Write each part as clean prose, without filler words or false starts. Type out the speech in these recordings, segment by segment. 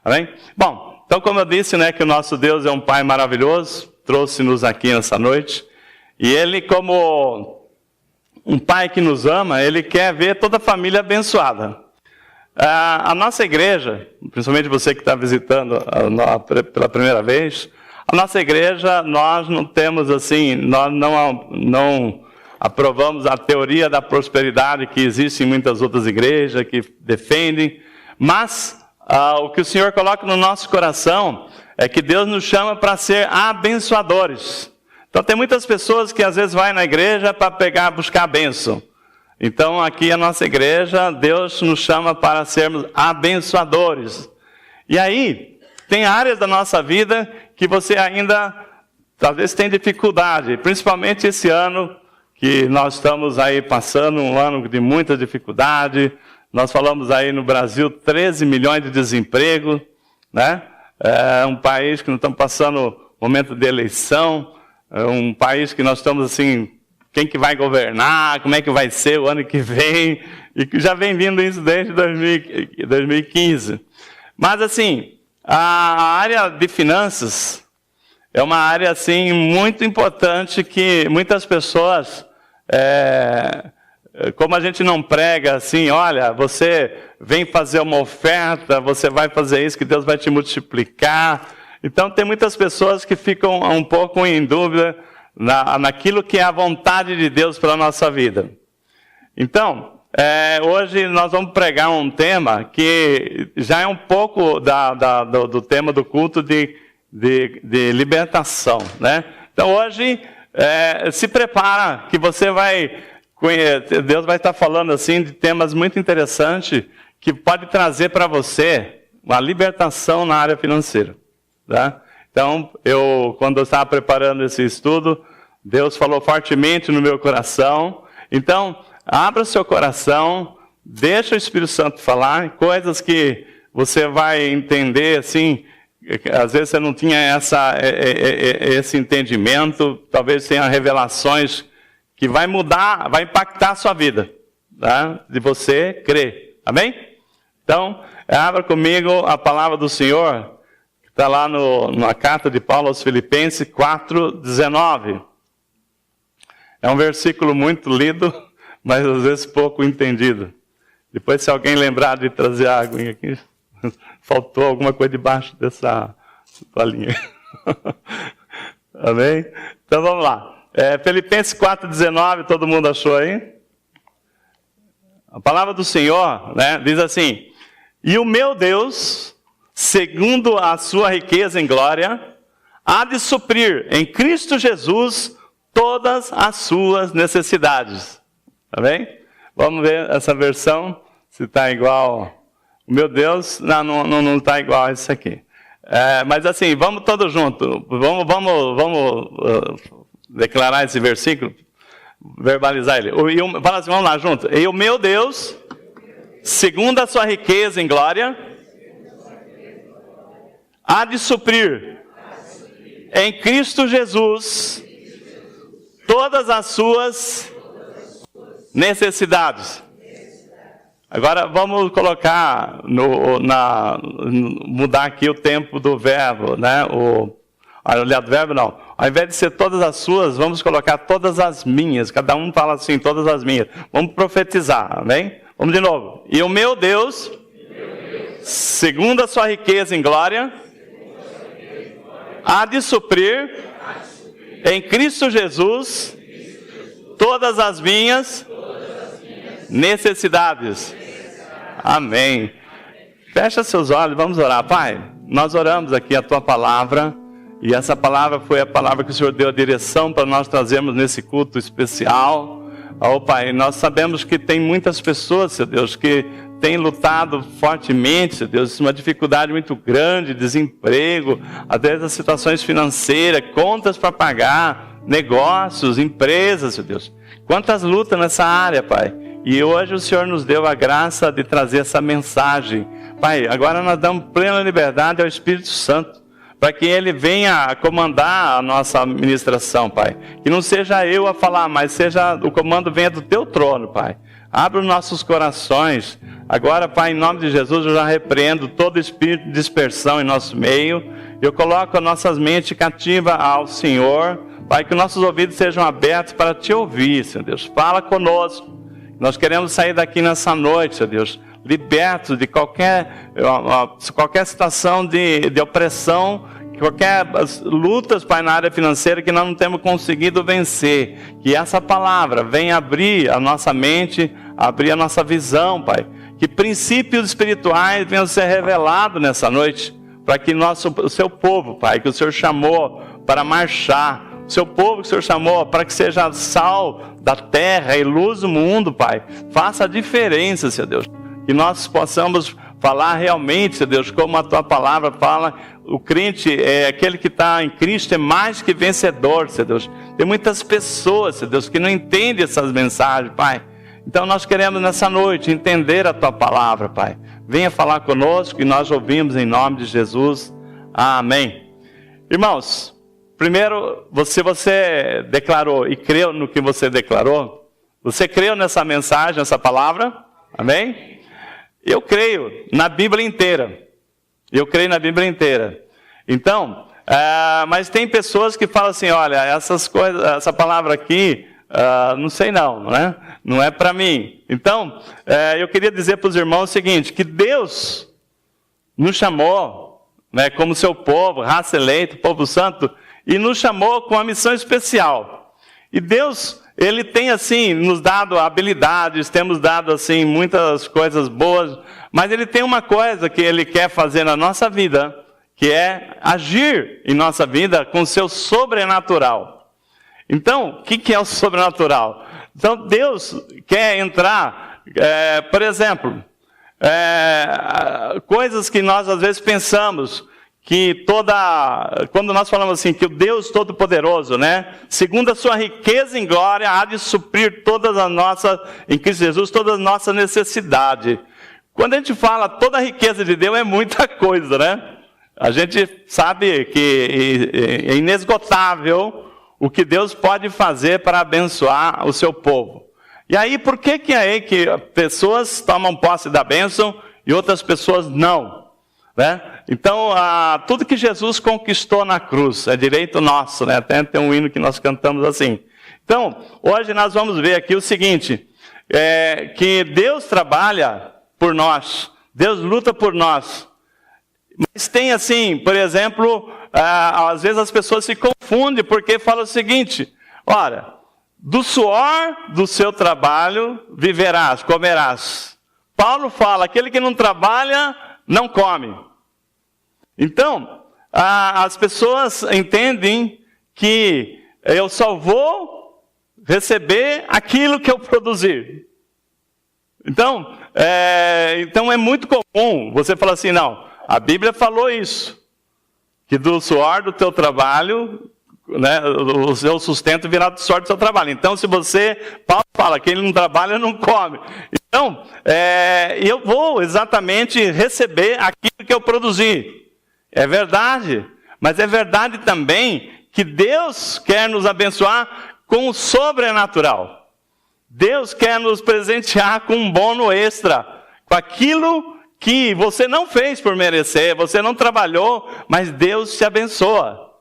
Amém? Bom, então como eu disse, né, que o nosso Deus é um Pai maravilhoso, trouxe-nos aqui nessa noite, e Ele, como um Pai que nos ama, Ele quer ver toda a família abençoada. A nossa igreja, principalmente você que está visitando pela primeira vez, a nossa igreja, nós não temos assim, nós não aprovamos a teoria da prosperidade que existe em muitas outras igrejas que defendem, mas o que o Senhor coloca no nosso coração é que Deus nos chama para ser abençoadores. Então tem muitas pessoas que às vezes vai na igreja para buscar a bênção. Então aqui a nossa igreja, Deus nos chama para sermos abençoadores. E aí, tem áreas da nossa vida que você ainda talvez tenha dificuldade, principalmente esse ano que nós estamos aí passando, um ano de muita dificuldade. Nós falamos aí no Brasil 13 milhões de desemprego, né? É um país que nós estamos passando momento de eleição, é um país que nós estamos assim, quem que vai governar, como é que vai ser o ano que vem, e que já vem vindo isso desde 2015. Mas assim, a área de finanças é uma área assim muito importante que muitas pessoas, como a gente não prega assim, olha, você vem fazer uma oferta, você vai fazer isso que Deus vai te multiplicar. Então tem muitas pessoas que ficam um pouco em dúvida naquilo que é a vontade de Deus para a nossa vida. Então, hoje nós vamos pregar um tema que já é um pouco do tema do culto de libertação, né? Então hoje, se prepara que você vai conhecer, Deus vai estar falando assim de temas muito interessantes que pode trazer para você uma libertação na área financeira, tá? Então, quando eu estava preparando esse estudo, Deus falou fortemente no meu coração. Então, abra seu coração, deixa o Espírito Santo falar, coisas que você vai entender, assim, às vezes você não tinha esse entendimento, talvez tenha revelações que vai mudar, vai impactar a sua vida, tá? De você crer, amém? Então, abra comigo a palavra do Senhor, está lá na carta de Paulo aos Filipenses 4:19. É um versículo muito lido, mas às vezes pouco entendido. Depois, se alguém lembrar de trazer a aguinha aqui, faltou alguma coisa debaixo dessa toalhinha. Amém? Então vamos lá. Filipenses 4:19, todo mundo achou aí? A palavra do Senhor, né, diz assim: e o meu Deus, segundo a sua riqueza em glória, há de suprir em Cristo Jesus todas as suas necessidades. Tá bem? Vamos ver essa versão, se está igual. O meu Deus, não está igual a isso aqui. Mas assim, vamos todos juntos. Vamos declarar esse versículo, verbalizar ele. Fala assim, vamos lá junto. E o meu Deus, segundo a sua riqueza em glória, há de suprir em Cristo Jesus todas as suas necessidades. Agora vamos colocar, mudar aqui o tempo do verbo, né? Aliás, do verbo não. Ao invés de ser todas as suas, vamos colocar todas as minhas. Cada um fala assim, todas as minhas. Vamos profetizar, amém? Vamos de novo. E o meu Deus, segundo a sua riqueza em glória, há de suprir em Cristo Jesus todas as minhas necessidades. Amém. Fecha seus olhos, vamos orar. Pai, nós oramos aqui a Tua palavra, e essa palavra foi a palavra que o Senhor deu a direção para nós trazermos nesse culto especial. Pai, nós sabemos que tem muitas pessoas, Senhor Deus, que têm lutado fortemente, Senhor Deus, uma dificuldade muito grande, desemprego, às vezes as situações financeiras, contas para pagar, negócios, empresas, Senhor Deus. Quantas lutas nessa área, Pai. E hoje o Senhor nos deu a graça de trazer essa mensagem. Pai, agora nós damos plena liberdade ao Espírito Santo, para que Ele venha comandar a nossa ministração, Pai. Que não seja eu a falar, mas seja o comando venha do Teu trono, Pai. Abre os nossos corações, Agora, Pai, em nome de Jesus, eu já repreendo todo espírito de dispersão em nosso meio. Eu coloco as nossas mentes cativas ao Senhor. Pai, que nossos ouvidos sejam abertos para Te ouvir, Senhor Deus. Fala conosco. Nós queremos sair daqui nessa noite, Senhor Deus, libertos de qualquer situação de opressão, qualquer lutas, Pai, na área financeira que nós não temos conseguido vencer. Que essa palavra venha abrir a nossa mente, abrir a nossa visão, Pai. Que princípios espirituais venham ser revelados nessa noite, para que o Seu povo, Pai, que o Senhor chamou para marchar, o Seu povo que o Senhor chamou para que seja sal da terra e luz do mundo, Pai, faça a diferença, Senhor Deus. Que nós possamos falar realmente, Senhor Deus, como a Tua palavra fala, o crente, aquele que está em Cristo é mais que vencedor, Senhor Deus. Tem muitas pessoas, Senhor Deus, que não entendem essas mensagens, Pai. Então nós queremos nessa noite entender a Tua palavra, Pai. Venha falar conosco e nós ouvimos em nome de Jesus. Amém. Irmãos, primeiro, você declarou e creu no que você declarou? Você creu nessa mensagem, nessa palavra? Amém? Eu creio na Bíblia inteira. Eu creio na Bíblia inteira. Então, mas tem pessoas que falam assim, olha, essas coisas, essa palavra aqui, não sei não, né? Não é para mim. Então, eu queria dizer para os irmãos o seguinte, que Deus nos chamou, né, como seu povo, raça eleita, povo santo, e nos chamou com uma missão especial. E Deus, Ele tem assim, nos dado habilidades, temos dado assim, muitas coisas boas, mas Ele tem uma coisa que Ele quer fazer na nossa vida, que é agir em nossa vida com o seu sobrenatural. Então, o que é o sobrenatural? Então, Deus quer entrar, por exemplo, coisas que nós às vezes pensamos, que quando nós falamos assim, que o Deus Todo-Poderoso, né, segundo a sua riqueza em glória, há de suprir todas as nossas, em Cristo Jesus, todas as nossas necessidades. Quando a gente fala toda a riqueza de Deus, é muita coisa, né? A gente sabe que é inesgotável o que Deus pode fazer para abençoar o seu povo. E aí, por que pessoas tomam posse da bênção e outras pessoas não? Né? Então, tudo que Jesus conquistou na cruz é direito nosso, né? Até tem um hino que nós cantamos assim. Então, hoje nós vamos ver aqui o seguinte, que Deus trabalha por nós, Deus luta por nós. Mas tem assim, por exemplo, às vezes as pessoas se confundem porque falam o seguinte, ora, do suor do seu trabalho viverás, comerás. Paulo fala, aquele que não trabalha, não come. Então, as pessoas entendem que eu só vou receber aquilo que eu produzir. Então é muito comum você falar assim, não, a Bíblia falou isso, que do suor do teu trabalho, né, o seu sustento virá do suor do seu trabalho. Então, Paulo fala, quem não trabalha não come. Então, eu vou exatamente receber aquilo que eu produzi. É verdade, mas é verdade também que Deus quer nos abençoar com o sobrenatural. Deus quer nos presentear com um bônus extra, com aquilo que você não fez por merecer, você não trabalhou, mas Deus te abençoa.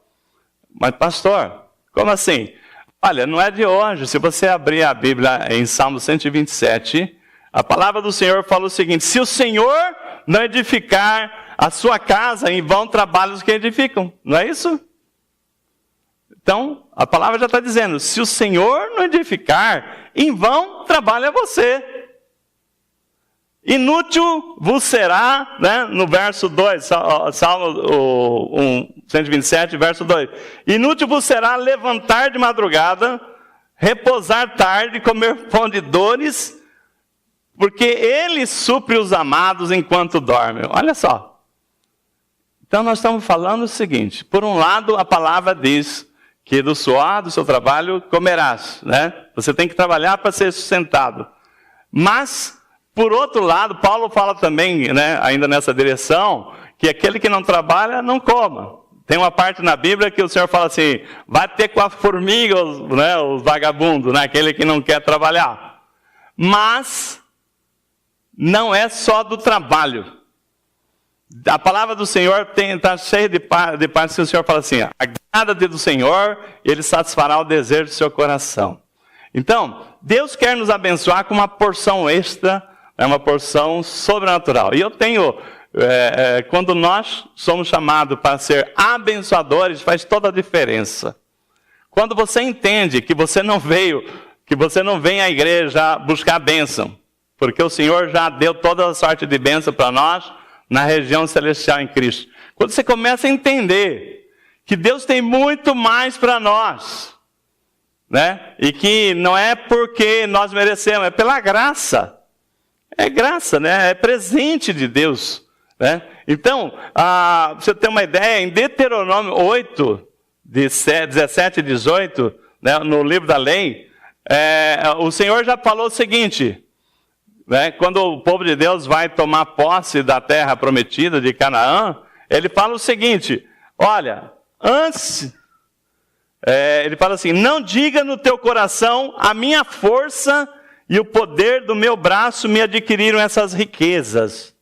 Mas pastor, como assim? Olha, não é de hoje. Se você abrir a Bíblia em Salmo 127, a palavra do Senhor fala o seguinte, se o Senhor não edificar a sua casa, em vão trabalham os que edificam. Não é isso? Então, a palavra já está dizendo, se o Senhor não edificar, em vão trabalha você. Inútil vos será, né, no verso 2, Salmo 127, verso 2. Inútil vos será levantar de madrugada, repousar tarde, comer pão de dores, porque Ele supre os amados enquanto dormem. Olha só. Então nós estamos falando o seguinte, por um lado a palavra diz que do suor do seu trabalho comerás, né? Você tem que trabalhar para ser sustentado. Mas, por outro lado, Paulo fala também, né, ainda nessa direção, que aquele que não trabalha, não coma. Tem uma parte na Bíblia que o Senhor fala assim, vai ter com a formiga, os vagabundos, né, aquele que não quer trabalhar. Mas, não é só do trabalho. A palavra do Senhor está cheia de partes que o Senhor fala assim: agrada-te do Senhor, Ele satisfará o desejo do seu coração. Então, Deus quer nos abençoar com uma porção extra, uma porção sobrenatural. E eu tenho, quando nós somos chamados para ser abençoadores, faz toda a diferença. Quando você entende que você não vem à igreja buscar bênção, porque o Senhor já deu toda a sorte de bênção para nós, na região celestial em Cristo. Quando você começa a entender que Deus tem muito mais para nós, né? E que não é porque nós merecemos, é pela graça. É graça, né? É presente de Deus, né? Então, pra você ter uma ideia, em Deuteronômio 8, 17 e 18, né, no livro da lei, o Senhor já falou o seguinte, né, quando o povo de Deus vai tomar posse da terra prometida de Canaã, ele fala o seguinte: olha, ele fala assim: não diga no teu coração, a minha força e o poder do meu braço me adquiriram essas riquezas.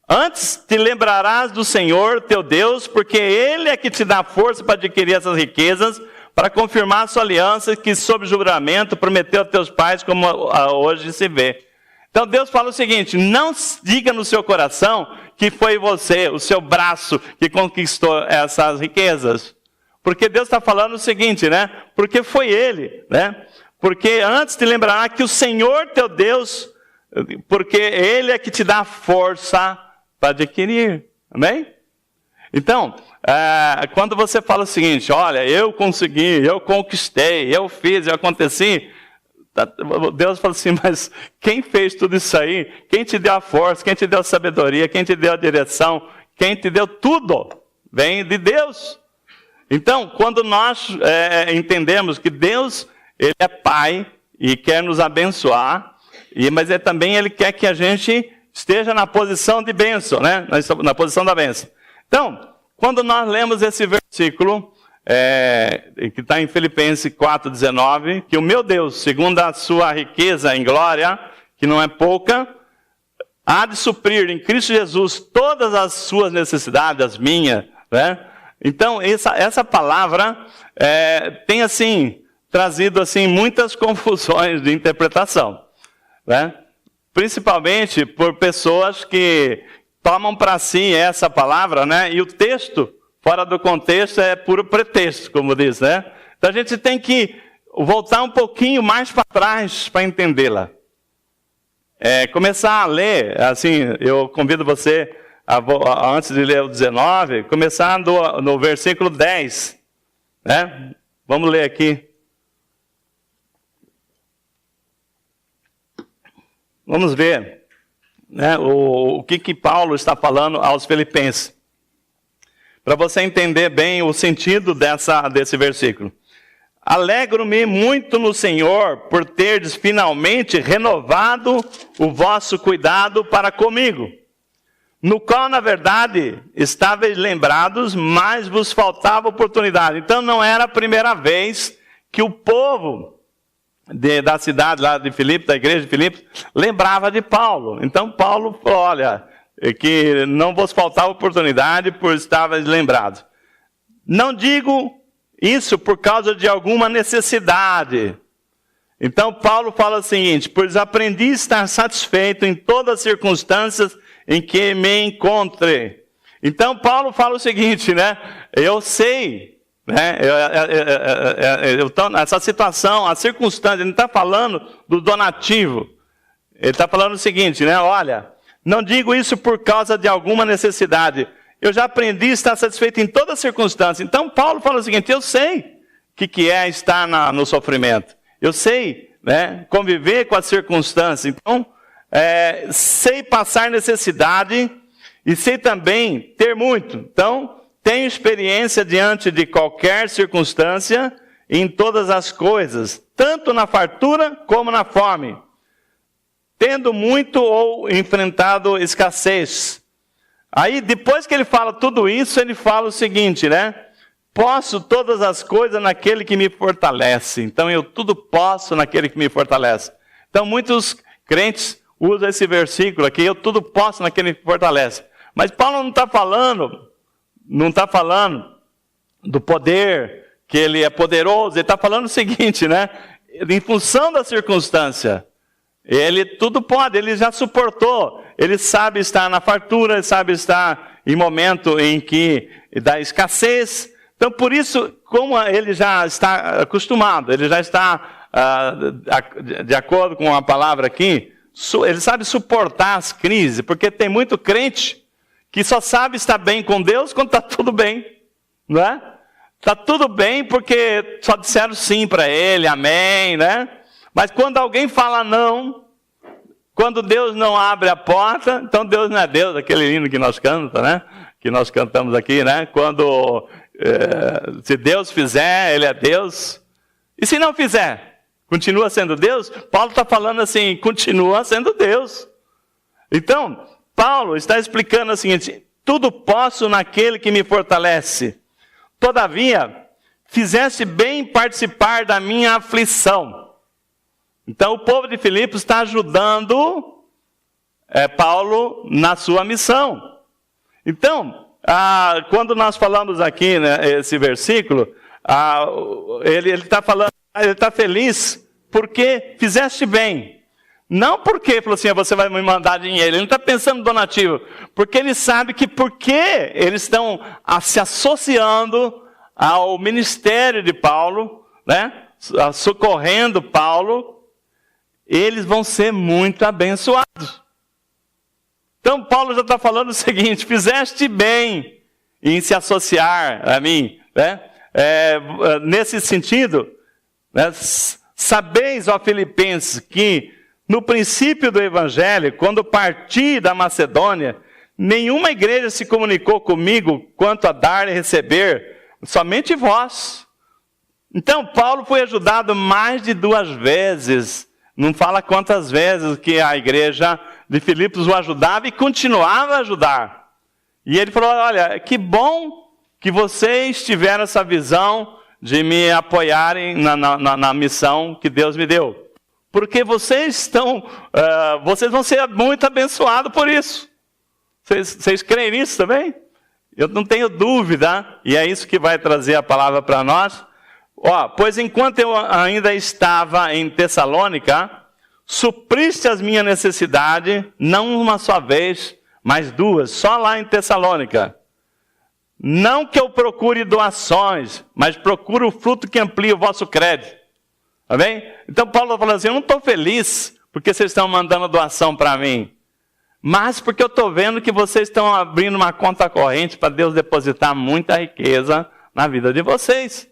Antes te lembrarás do Senhor teu Deus, porque Ele é que te dá força para adquirir essas riquezas, para confirmar a sua aliança que sob juramento prometeu a teus pais, como hoje se vê. Então Deus fala o seguinte: não diga no seu coração que foi você, o seu braço, que conquistou essas riquezas. Porque Deus está falando o seguinte, né? Porque foi Ele, né? Porque antes te lembrará que o Senhor teu Deus, porque Ele é que te dá força para adquirir. Amém? Então, quando você fala o seguinte: olha, eu consegui, eu conquistei, eu fiz, eu aconteci, Deus fala assim: mas quem fez tudo isso aí? Quem te deu a força, quem te deu a sabedoria, quem te deu a direção, quem te deu tudo, vem de Deus. Então, quando nós entendemos que Deus, Ele é Pai e quer nos abençoar, mas também Ele quer que a gente esteja na posição de bênção, né? Na posição da bênção. Então, quando nós lemos esse versículo, que está em Filipenses 4,19, que o meu Deus, segundo a sua riqueza em glória, que não é pouca, há de suprir em Cristo Jesus todas as suas necessidades, as minhas, né? Então, essa palavra tem, assim, trazido, assim, muitas confusões de interpretação, né? Principalmente por pessoas que tomam para si essa palavra, né? E o texto, fora do contexto, é puro pretexto, como diz, né? Então a gente tem que voltar um pouquinho mais para trás para entendê-la. Começar a ler, assim, eu convido você, antes de ler o 19, começar no versículo 10, né? Vamos ler aqui. Vamos ver, né, o que Paulo está falando aos Filipenses, para você entender bem o sentido desse versículo. Alegro-me muito no Senhor por terdes finalmente renovado o vosso cuidado para comigo, no qual, na verdade, estáveis lembrados, mas vos faltava oportunidade. Então, não era a primeira vez que o povo da cidade lá de Filipos, da igreja de Filipos, lembrava de Paulo. Então Paulo falou: olha, que não vos faltava oportunidade por estarem lembrados. Não digo isso por causa de alguma necessidade. Então Paulo fala o seguinte: pois aprendi a estar satisfeito em todas as circunstâncias em que me encontre. Então Paulo fala o seguinte, né? Eu sei, né? Essa situação, a circunstância, ele não está falando do donativo. Ele está falando o seguinte, né? Olha, não digo isso por causa de alguma necessidade. Eu já aprendi a estar satisfeito em toda circunstância. Então Paulo fala o seguinte: eu sei o que é estar no sofrimento. Eu sei, né, conviver com as circunstâncias. Então, sei passar necessidade e sei também ter muito. Então, tenho experiência diante de qualquer circunstância, em todas as coisas, tanto na fartura como na fome, tendo muito ou enfrentado escassez. Aí, depois que ele fala tudo isso, ele fala o seguinte, né? Posso todas as coisas naquele que me fortalece. Então, eu tudo posso naquele que me fortalece. Então, muitos crentes usa esse versículo aqui, eu tudo posso naquele que fortalece. Mas Paulo não está falando do poder, que ele é poderoso, ele está falando o seguinte, né? Em função da circunstância, ele tudo pode, ele já suportou, ele sabe estar na fartura, ele sabe estar em momento em que dá escassez. Então, por isso, como ele já está acostumado, ele já está, de acordo com a palavra aqui, ele sabe suportar as crises, porque tem muito crente que só sabe estar bem com Deus quando está tudo bem, não é? Está tudo bem porque só disseram sim para ele, amém, né? Mas quando alguém fala não, quando Deus não abre a porta, então Deus não é Deus, aquele hino que nós cantamos, né? Que nós cantamos aqui, né? Quando, se Deus fizer, Ele é Deus. E se não fizer, continua sendo Deus? Paulo está falando assim, continua sendo Deus. Então, Paulo está explicando o seguinte, tudo posso naquele que me fortalece. Todavia, fizeste bem em participar da minha aflição. Então, o povo de Filipos está ajudando Paulo na sua missão. Então, quando nós falamos aqui, né, esse versículo, ele está falando, ele está feliz porque fizeste bem. Não porque falou assim, você vai me mandar dinheiro. Ele não está pensando no donativo. Porque ele sabe que porque eles estão se associando ao ministério de Paulo, né, socorrendo Paulo, eles vão ser muito abençoados. Então Paulo já está falando o seguinte, fizeste bem em se associar a mim, né? Nesse sentido, né, sabeis, ó Filipenses, que no princípio do Evangelho, quando parti da Macedônia, nenhuma igreja se comunicou comigo quanto a dar e receber, somente vós. Então, Paulo foi ajudado mais de 2 vezes. Não fala quantas vezes que a igreja de Filipos o ajudava e continuava a ajudar. E ele falou, olha, que bom que vocês tiveram essa visão de me apoiarem na missão que Deus me deu. Porque vocês vão ser muito abençoados por isso. Vocês creem nisso também? Eu não tenho dúvida, e é isso que vai trazer a palavra para nós. Pois enquanto eu ainda estava em Tessalônica, supriste as minhas necessidades, não uma só vez, mas 2, só lá em Tessalônica. Não que eu procure doações, mas procuro o fruto que amplie o vosso crédito. Amém? Então Paulo falou assim, eu não estou feliz porque vocês estão mandando doação para mim, mas porque eu estou vendo que vocês estão abrindo uma conta corrente para Deus depositar muita riqueza na vida de vocês.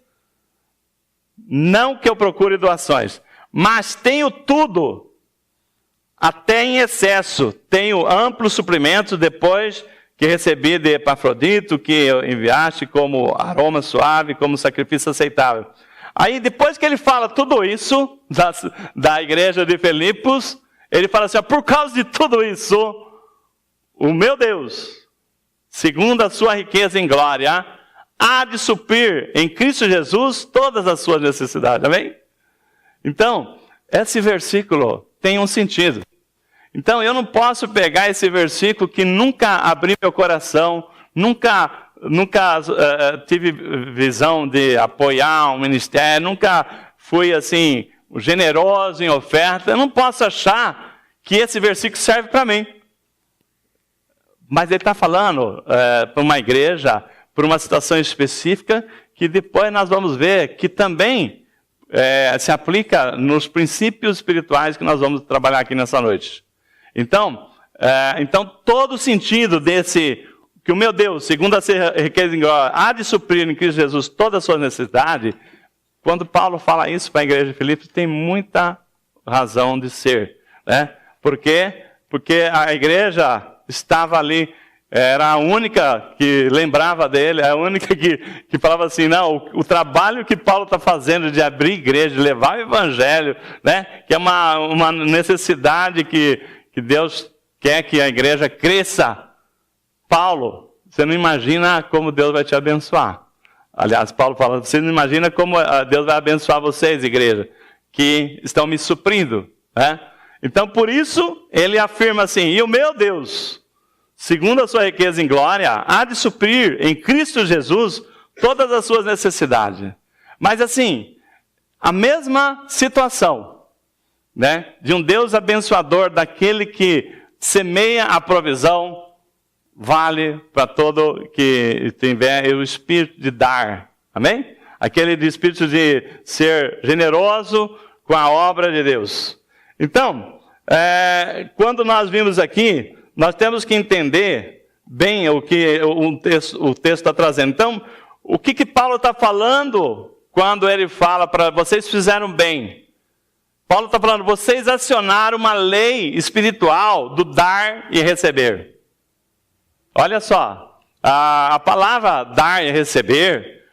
Não que eu procure doações, mas tenho tudo, até em excesso, tenho amplo suprimento depois que recebi de Epafrodito, que enviaste como aroma suave, como sacrifício aceitável. Aí, depois que ele fala tudo isso, da igreja de Filipos, ele fala assim, por causa de tudo isso, o meu Deus, segundo a sua riqueza em glória, há de suprir em Cristo Jesus todas as suas necessidades. Amém? Então, esse versículo tem um sentido. Então, eu não posso pegar esse versículo que nunca abri meu coração, nunca tive visão de apoiar um ministério, nunca fui assim, generoso em oferta. Eu não posso achar que esse versículo serve para mim. Mas ele está falando para uma igreja, para uma situação específica, que depois nós vamos ver que também se aplica nos princípios espirituais que nós vamos trabalhar aqui nessa noite. Então todo o sentido desse, que o meu Deus, segundo a sua riqueza em glória, há de suprir em Cristo Jesus toda a sua necessidade, quando Paulo fala isso para a igreja de Filipos, tem muita razão de ser. Né? Por quê? Porque a igreja estava ali, era a única que lembrava dele, a única que falava assim, não, o trabalho que Paulo está fazendo de abrir igreja, de levar o evangelho, né? Que é uma necessidade que Deus quer que a igreja cresça. Paulo, você não imagina como Deus vai te abençoar. Aliás, Paulo fala, você não imagina como Deus vai abençoar vocês, igreja, que estão me suprindo. Né? Então, por isso, ele afirma assim: e o meu Deus, segundo a sua riqueza em glória, há de suprir em Cristo Jesus todas as suas necessidades. Mas assim, a mesma situação, né, de um Deus abençoador, daquele que semeia a provisão, vale para todo que tiver o espírito de dar. Amém? Aquele de espírito de ser generoso com a obra de Deus. Então, quando nós vimos aqui, nós temos que entender bem o que o texto está trazendo. Então, o que Paulo está falando quando ele fala para vocês fizeram bem? Paulo está falando, vocês acionaram uma lei espiritual do dar e receber. Olha só, a palavra dar e receber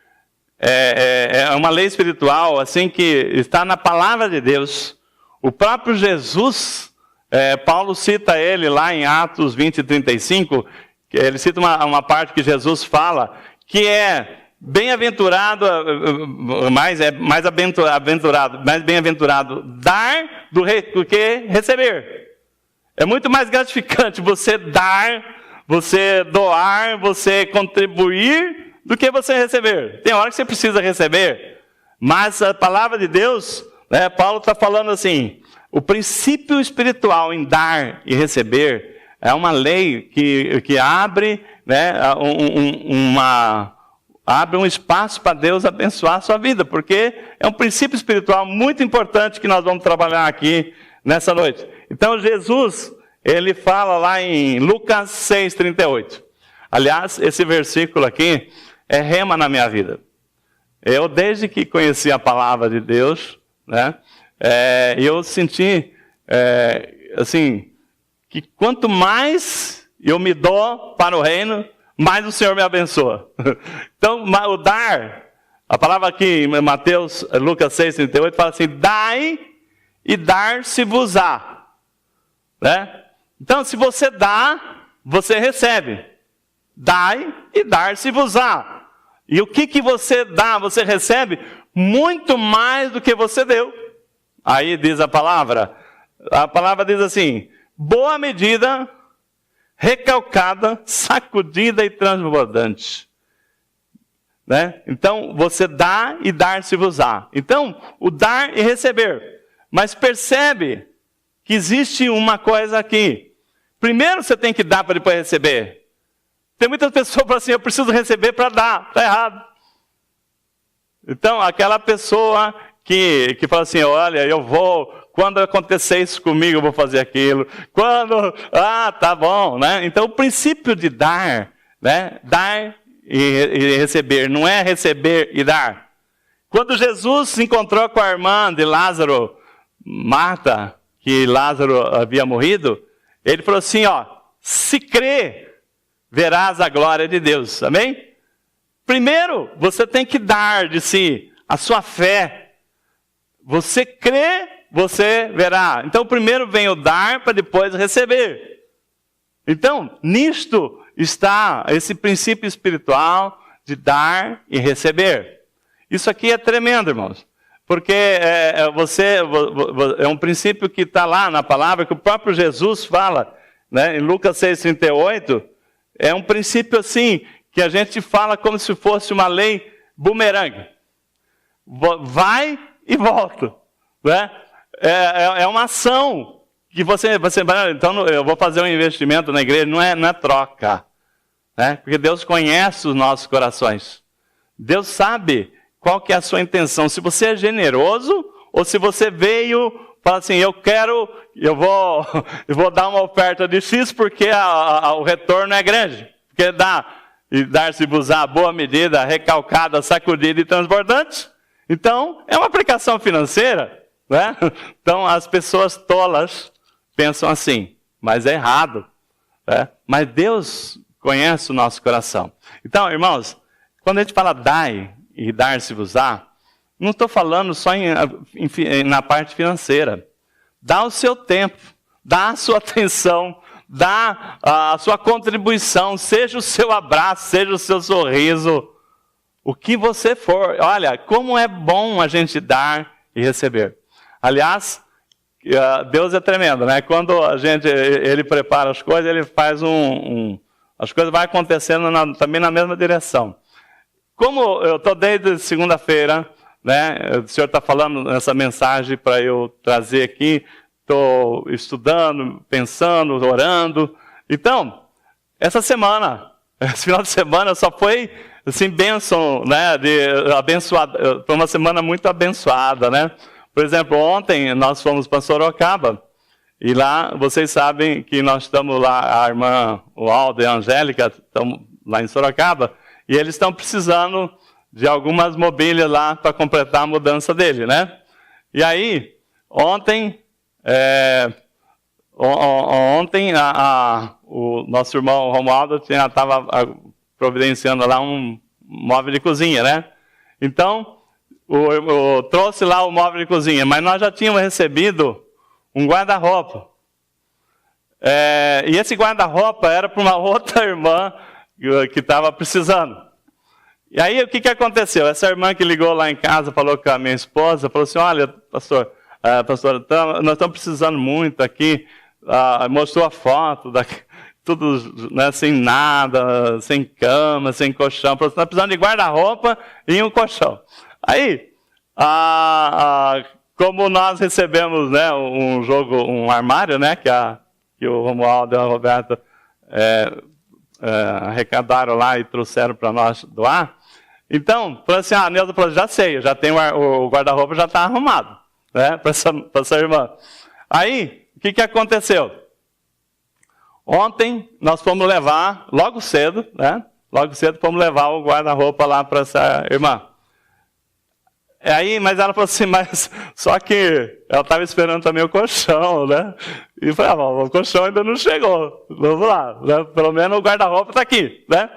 é uma lei espiritual assim que está na palavra de Deus. O próprio Jesus, Paulo cita ele lá em Atos 20:35, ele cita uma parte que Jesus fala, que é bem-aventurado, mais bem-aventurado dar do que receber. É muito mais gratificante você dar, você doar, você contribuir, do que você receber. Tem hora que você precisa receber, mas a palavra de Deus, Paulo está falando assim, o princípio espiritual em dar e receber é uma lei que abre, abre um espaço para Deus abençoar a sua vida, porque é um princípio espiritual muito importante que nós vamos trabalhar aqui nessa noite. Então Jesus, ele fala lá em Lucas 6:38. Aliás, esse versículo aqui é rema na minha vida. Eu, desde que conheci a palavra de Deus, eu senti, assim, que quanto mais eu me dou para o reino, mais o Senhor me abençoa. Então, o dar, a palavra aqui em Lucas 6:38, fala assim, dai e dar-se-vos-á. Então, se você dá, você recebe. Dai e dar-se-vos-á. E o que você dá, você recebe muito mais do que você deu. Aí diz a palavra diz assim, boa medida, recalcada, sacudida e transbordante. Então, você dá e dar-se-vos-á. Então, o dar e receber. Mas percebe que existe uma coisa aqui. Primeiro você tem que dar para depois receber. Tem muitas pessoas que falam assim, eu preciso receber para dar. Está errado. Então, aquela pessoa que fala assim, olha, quando acontecer isso comigo, eu vou fazer aquilo. Tá bom, Então, o princípio de dar, dar e receber, não é receber e dar. Quando Jesus se encontrou com a irmã de Lázaro, Marta, que Lázaro havia morrido, ele falou assim, se crê, verás a glória de Deus. Amém? Primeiro, você tem que dar de si a sua fé. Você crê, você verá. Então, primeiro vem o dar para depois receber. Então, nisto está esse princípio espiritual de dar e receber. Isso aqui é tremendo, irmãos. Porque é um princípio que está lá na palavra, que o próprio Jesus fala, em Lucas 6:38, é um princípio assim, que a gente fala como se fosse uma lei bumerangue. Vai e volta. É uma ação que você vai, então eu vou fazer um investimento na igreja, não é troca. Porque Deus conhece os nossos corações. Deus sabe qual que é a sua intenção. Se você é generoso, ou se você veio, fala assim, eu vou dar uma oferta de X porque o retorno é grande. Porque dar-se-vos-á boa medida, recalcada, sacudida e transbordante. Então, é uma aplicação financeira. Então, as pessoas tolas pensam assim, mas é errado. Mas Deus conhece o nosso coração. Então, irmãos, quando a gente fala dai e dar-se-vos-á, não estou falando só na parte financeira. Dá o seu tempo, dá a sua atenção, dá a sua contribuição, seja o seu abraço, seja o seu sorriso, o que você for. Olha, como é bom a gente dar e receber. Aliás, Deus é tremendo, né? Quando ele prepara as coisas, ele faz as coisas vão acontecendo também na mesma direção. Como eu estou desde segunda-feira, né? O Senhor está falando essa mensagem para eu trazer aqui, estou estudando, pensando, orando. Então, esse final de semana só foi assim, bênção, né? Foi uma semana muito abençoada, né? Por exemplo, ontem nós fomos para Sorocaba, e lá, vocês sabem que nós estamos lá, a irmã, o Aldo e a Angélica, estamos lá em Sorocaba, e eles estão precisando de algumas mobílias lá para completar a mudança dele, né? E aí, ontem o nosso irmão Romualdo estava providenciando lá um móvel de cozinha, né? Então, trouxe lá o móvel de cozinha, mas nós já tínhamos recebido um guarda-roupa. E esse guarda-roupa era para uma outra irmã que estava precisando. E aí, o que aconteceu? Essa irmã que ligou lá em casa, falou com a minha esposa, falou assim, olha, pastor, nós estamos precisando muito aqui, mostrou a foto, tudo, né, sem nada, sem cama, sem colchão, falou assim, nós precisamos de guarda-roupa e um colchão. Aí, como nós recebemos, né, um armário, né, que o Romualdo e a Roberta arrecadaram lá e trouxeram para nós doar, então, falou assim, a Neuza falou, já sei, já tem o guarda-roupa, já está arrumado, né, para essa irmã. Aí, o que aconteceu? Ontem, nós fomos levar, logo cedo, fomos levar o guarda-roupa lá para essa irmã. Aí, mas ela falou assim, só que ela estava esperando também o colchão, né? E falei, o colchão ainda não chegou, vamos lá, né? Pelo menos o guarda-roupa está aqui, né?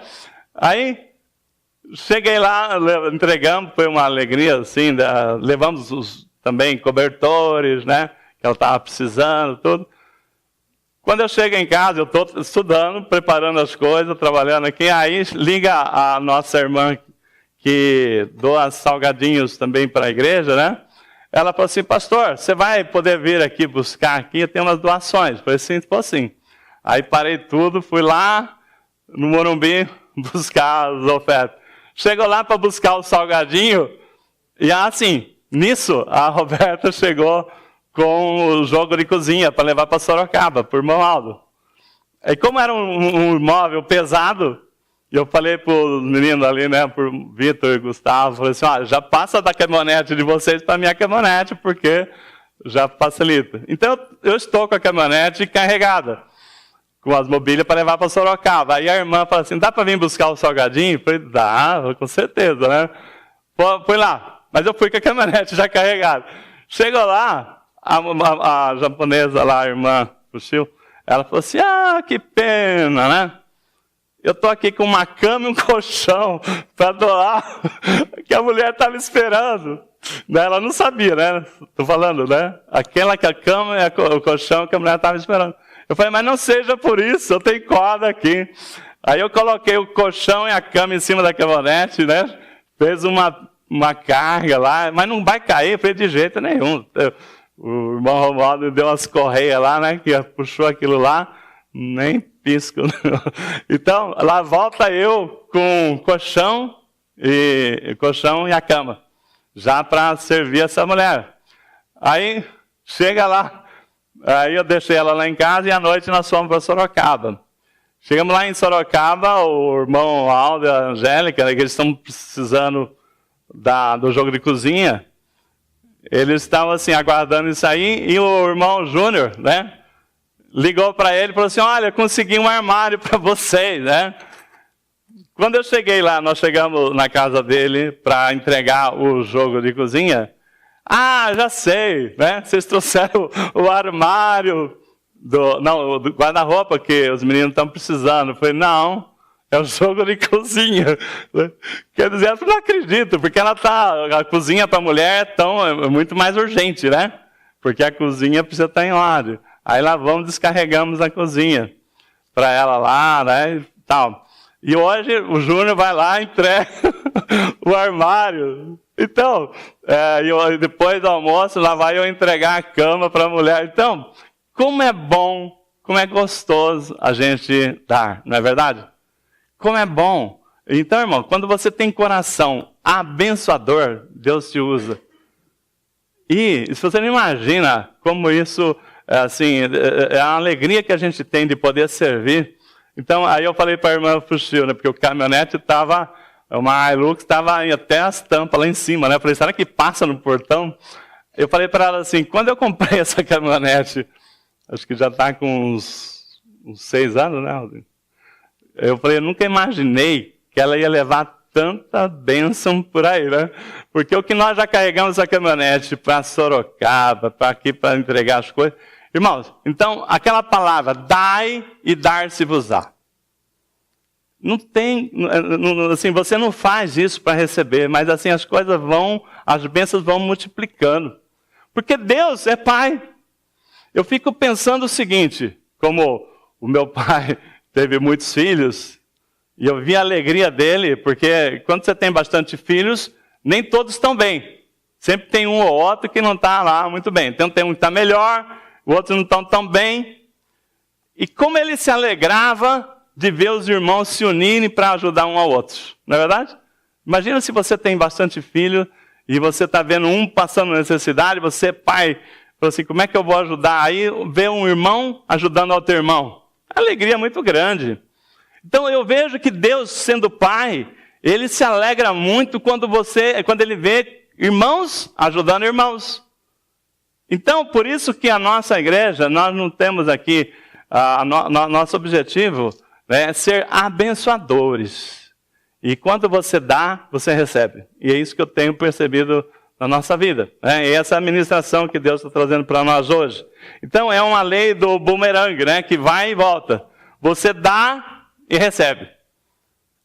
Aí, cheguei lá, entregamos, foi uma alegria, assim, levamos também cobertores, né? Que ela estava precisando, tudo. Quando eu chego em casa, eu estou estudando, preparando as coisas, trabalhando aqui, aí liga a nossa irmã, que doa salgadinhos também para a igreja, né? Ela falou assim, pastor, você vai poder vir aqui buscar aqui, tem umas doações. Falei assim, sim. Aí parei tudo, fui lá no Morumbi buscar as ofertas. Chegou lá para buscar o salgadinho, e assim, nisso, a Roberta chegou com o jogo de cozinha para levar para Sorocaba, por irmão Aldo. E como era um móvel pesado, eu falei para os meninos ali, né, por Vitor e Gustavo, falei assim, já passa da caminhonete de vocês para a minha caminhonete, porque já facilita. Então, eu estou com a caminhonete carregada, com as mobílias para levar para Sorocaba. Aí a irmã falou assim, dá para vir buscar o salgadinho? Eu falei, dá, com certeza, né? Fui lá, mas eu fui com a caminhonete já carregada. Chegou lá, a japonesa lá, a irmã Fuxil, ela falou assim, que pena, né? Eu estou aqui com uma cama e um colchão para doar, que a mulher estava esperando. Ela não sabia, né? Estou falando, né? Aquela que a cama e o colchão que a mulher estava esperando. Eu falei, mas não seja por isso, eu tenho corda aqui. Aí eu coloquei o colchão e a cama em cima da caminhonete, né? Fez uma carga lá, mas não vai cair, eu falei, de jeito nenhum. O irmão Romualdo deu umas correias lá, né? Que puxou aquilo lá, nem pisco. Então, lá volta eu com colchão e a cama, já para servir essa mulher. Aí, chega lá, aí eu deixei ela lá em casa e à noite nós fomos para Sorocaba. Chegamos lá em Sorocaba, o irmão Aldo e a Angélica, né, que eles estão precisando do jogo de cozinha, eles estavam assim, aguardando isso aí, e o irmão Júnior, né? Ligou para ele e falou assim, olha, consegui um armário para vocês, né? Quando eu cheguei lá, nós chegamos na casa dele para entregar o jogo de cozinha. Já sei, né? Vocês trouxeram o armário do guarda-roupa que os meninos estão precisando. Eu falei, não, é o jogo de cozinha. Quer dizer, eu não acredito, porque a cozinha para a mulher é muito mais urgente, né? Porque a cozinha precisa estar em ordem. Aí lá descarregamos a cozinha para ela lá, né, e tal. E hoje o Júnior vai lá e entrega o armário Então, depois do almoço, lá vai eu entregar a cama para a mulher. Então, como é bom, como é gostoso a gente dar, não é verdade? Como é bom. Então, irmão, quando você tem coração abençoador, Deus te usa. E se você não imagina como isso, assim, é a alegria que a gente tem de poder servir. Então, aí eu falei para a irmã Fuxil, né, porque o caminhonete estava, uma Hilux estava até as tampas lá em cima, né? Eu falei, será que passa no portão? Eu falei para ela assim, quando eu comprei essa caminhonete, acho que já está com uns 6 anos, né? Eu falei, eu nunca imaginei que ela ia levar tanta bênção por aí, né? Porque o que nós já carregamos a caminhonete para Sorocaba, para aqui, para entregar as coisas. Irmãos, então, aquela palavra, dai e dar-se-vos-á. Não tem, assim, você não faz isso para receber, mas assim, as coisas vão, as bênçãos vão multiplicando. Porque Deus é Pai. Eu fico pensando o seguinte, como o meu pai teve muitos filhos, e eu vi a alegria dele, porque quando você tem bastante filhos, nem todos estão bem. Sempre tem um ou outro que não está lá muito bem. Então tem um que está melhor, o outro não está tão bem. E como ele se alegrava de ver os irmãos se unirem para ajudar um ao outro. Não é verdade? Imagina se você tem bastante filho e você está vendo um passando necessidade, você, pai, fala assim, como é que eu vou ajudar? Aí vê um irmão ajudando outro irmão. Alegria é muito grande. Então eu vejo que Deus, sendo Pai, Ele se alegra muito quando Ele vê irmãos ajudando irmãos. Então, por isso que a nossa igreja, nós não temos aqui, nosso objetivo, né, é ser abençoadores. E quando você dá, você recebe. E é isso que eu tenho percebido na nossa vida. Né? E essa é a ministração que Deus está trazendo para nós hoje. Então é uma lei do bumerangue, né, que vai e volta. Você dá e recebe.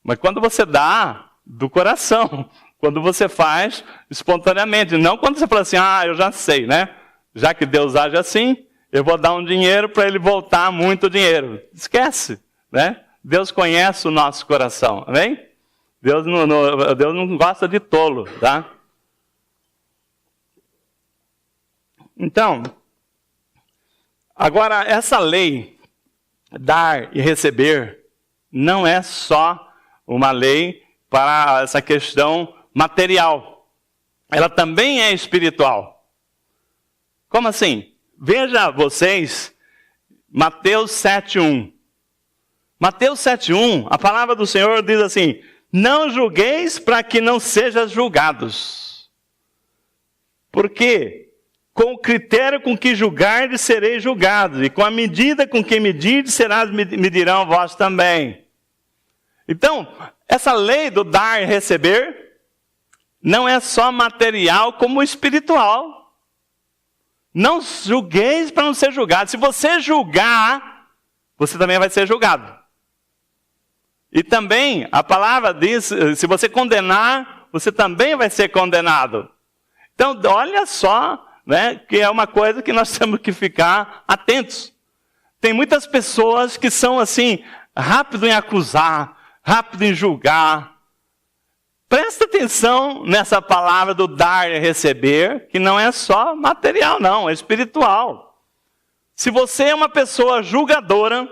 Mas quando você dá, do coração. Quando você faz espontaneamente. Não quando você fala assim, eu já sei, né? Já que Deus age assim, eu vou dar um dinheiro para ele voltar muito dinheiro. Esquece, né? Deus conhece o nosso coração, amém? Deus não gosta de tolo, tá? Então, agora essa lei, dar e receber, não é só uma lei para essa questão material. Ela também é espiritual. Como assim? Veja vocês, Mateus 7:1. Mateus 7:1, a palavra do Senhor diz assim, não julgueis para que não sejais julgados. Porque com o critério com que julgardes, sereis julgados. E com a medida com que medirdes, medirão vós também. Então, essa lei do dar e receber, não é só material, como espiritual. Não julgueis para não ser julgado. Se você julgar, você também vai ser julgado. E também, a palavra diz, se você condenar, você também vai ser condenado. Então, olha só, né, que é uma coisa que nós temos que ficar atentos. Tem muitas pessoas que são assim, rápido em acusar, rápido em julgar. Presta atenção nessa palavra do dar e receber, que não é só material, não, é espiritual. Se você é uma pessoa julgadora,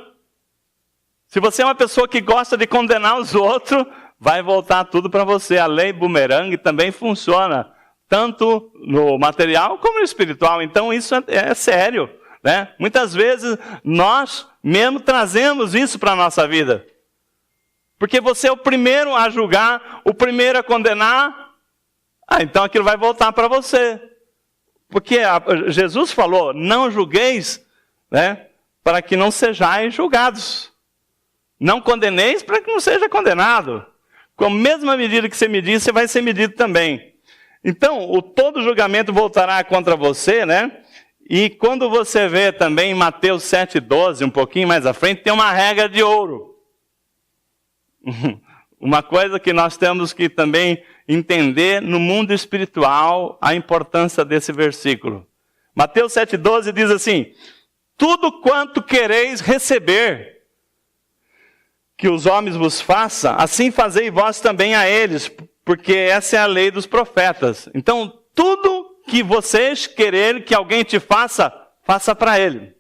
se você é uma pessoa que gosta de condenar os outros, vai voltar tudo para você. A lei bumerangue também funciona, tanto no material como no espiritual. Então isso é sério, né? Muitas vezes nós mesmo trazemos isso para a nossa vida. Porque você é o primeiro a julgar, o primeiro a condenar, então aquilo vai voltar para você. Porque Jesus falou, não julgueis, né, para que não sejais julgados. Não condeneis para que não seja condenado. Com a mesma medida que você medir, você vai ser medido também. Então, todo julgamento voltará contra você, né? E quando você vê também em Mateus 7:12, um pouquinho mais à frente, tem uma regra de ouro. Uma coisa que nós temos que também entender no mundo espiritual, a importância desse versículo. Mateus 7:12 diz assim, tudo quanto quereis receber, que os homens vos façam, assim fazei vós também a eles, porque essa é a lei dos profetas. Então, tudo que vocês quererem que alguém te faça, faça para ele.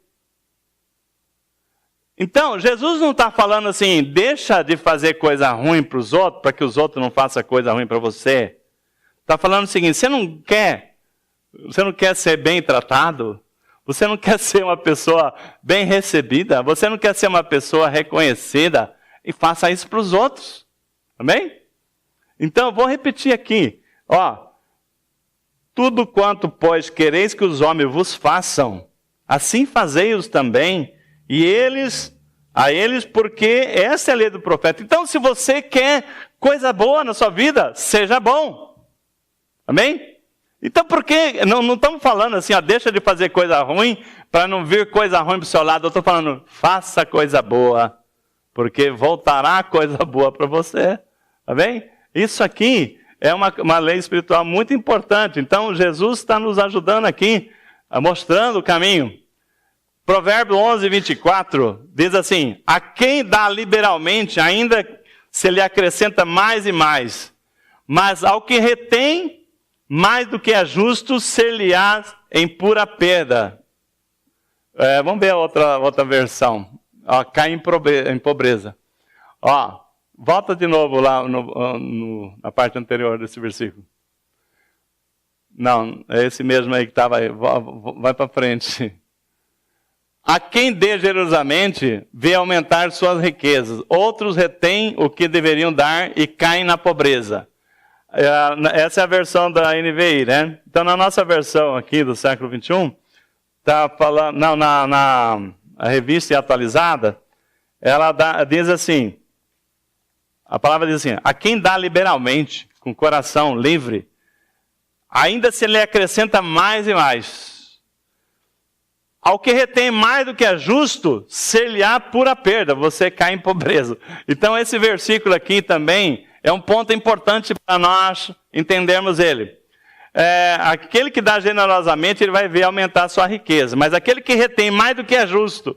Então, Jesus não está falando assim, deixa de fazer coisa ruim para os outros, para que os outros não façam coisa ruim para você. Está falando o seguinte, você não quer ser bem tratado? Você não quer ser uma pessoa bem recebida? Você não quer ser uma pessoa reconhecida? E faça isso para os outros. Amém? Então, eu vou repetir aqui. Tudo quanto, pois, quereis que os homens vos façam, assim fazei-os também, a eles, porque essa é a lei do profeta. Então, se você quer coisa boa na sua vida, seja bom. Amém? Então, por que não estamos falando assim, deixa de fazer coisa ruim para não vir coisa ruim para o seu lado. Eu estou falando, faça coisa boa, porque voltará coisa boa para você. Amém? Isso aqui é uma lei espiritual muito importante. Então, Jesus está nos ajudando aqui, mostrando o caminho. Provérbio 11, 24, diz assim, a quem dá liberalmente, ainda se lhe acrescenta mais e mais, mas ao que retém, mais do que é justo, ser-lhe-á em pura perda. Vamos ver a outra versão. Cai em pobreza. Volta de novo lá na parte anterior desse versículo. Não, é esse mesmo aí que estava aí. Vai para frente. A quem dê generosamente, vê aumentar suas riquezas. Outros retêm o que deveriam dar e caem na pobreza. Essa é a versão da NVI, né? Então, na nossa versão aqui do século XXI, está falando, na revista atualizada, ela diz assim, a palavra diz assim, a quem dá liberalmente, com coração livre, ainda se lhe acrescenta mais e mais. Ao que retém mais do que é justo, ser-lhe-á pura perda, você cai em pobreza. Então, esse versículo aqui também é um ponto importante para nós entendermos ele. Aquele que dá generosamente, ele vai ver aumentar a sua riqueza. Mas aquele que retém mais do que é justo.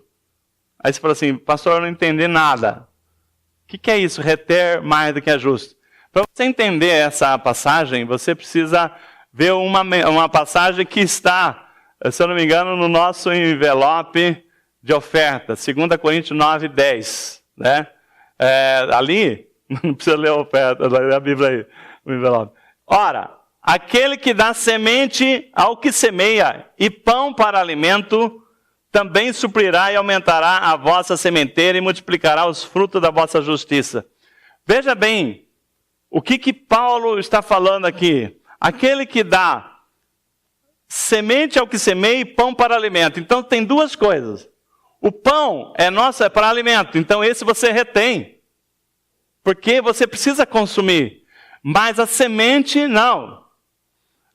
Aí você fala assim, pastor, eu não entendi nada. O que é isso, reter mais do que é justo? Para você entender essa passagem, você precisa ver uma passagem que está, se eu não me engano, no nosso envelope de oferta. 2 Coríntios 9, 10. Né? Ali... Não precisa ler a oferta, ler a Bíblia aí, o envelope. Ora, aquele que dá semente ao que semeia e pão para alimento, também suprirá e aumentará a vossa sementeira e multiplicará os frutos da vossa justiça. Veja bem, o que Paulo está falando aqui? Aquele que dá semente ao que semeia e pão para alimento. Então tem duas coisas. O pão é nosso, é para alimento, então esse você retém. Porque você precisa consumir. Mas a semente, não.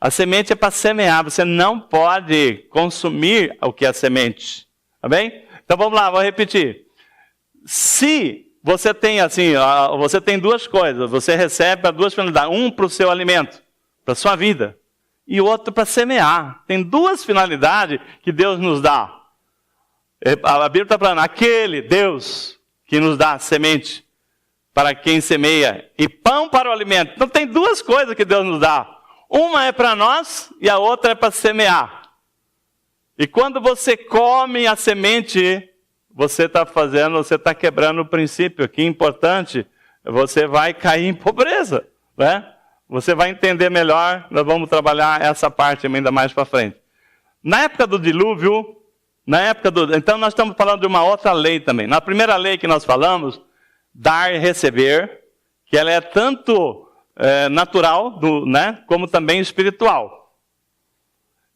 A semente é para semear. Você não pode consumir o que é a semente. Tá bem? Então vamos lá, vou repetir. Se você tem assim, você tem duas coisas. Você recebe para duas finalidades. Um para o seu alimento, para a sua vida. E outro para semear. Tem duas finalidades que Deus nos dá. A Bíblia está falando, aquele Deus que nos dá semente para quem semeia, e pão para o alimento. Então tem duas coisas que Deus nos dá. Uma é para nós e a outra é para semear. E quando você come a semente, você está quebrando o princípio aqui importante. Você vai cair em pobreza, né? Você vai entender melhor, nós vamos trabalhar essa parte ainda mais para frente. Na época do dilúvio, então nós estamos falando de uma outra lei também. Na primeira lei que nós falamos, dar e receber, que ela é tanto natural, né, como também espiritual.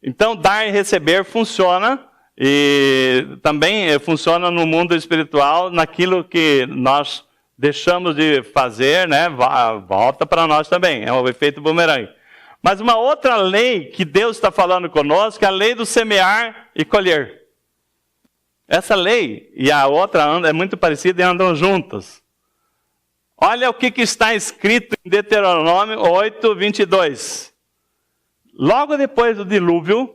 Então, dar e receber funciona, e também funciona no mundo espiritual, naquilo que nós deixamos de fazer, né, volta para nós também, é o efeito bumerangue. Mas uma outra lei que Deus está falando conosco é a lei do semear e colher. Essa lei e a outra é muito parecida e andam juntas. Olha o que está escrito em Deuteronômio 8, 22. Logo depois do dilúvio,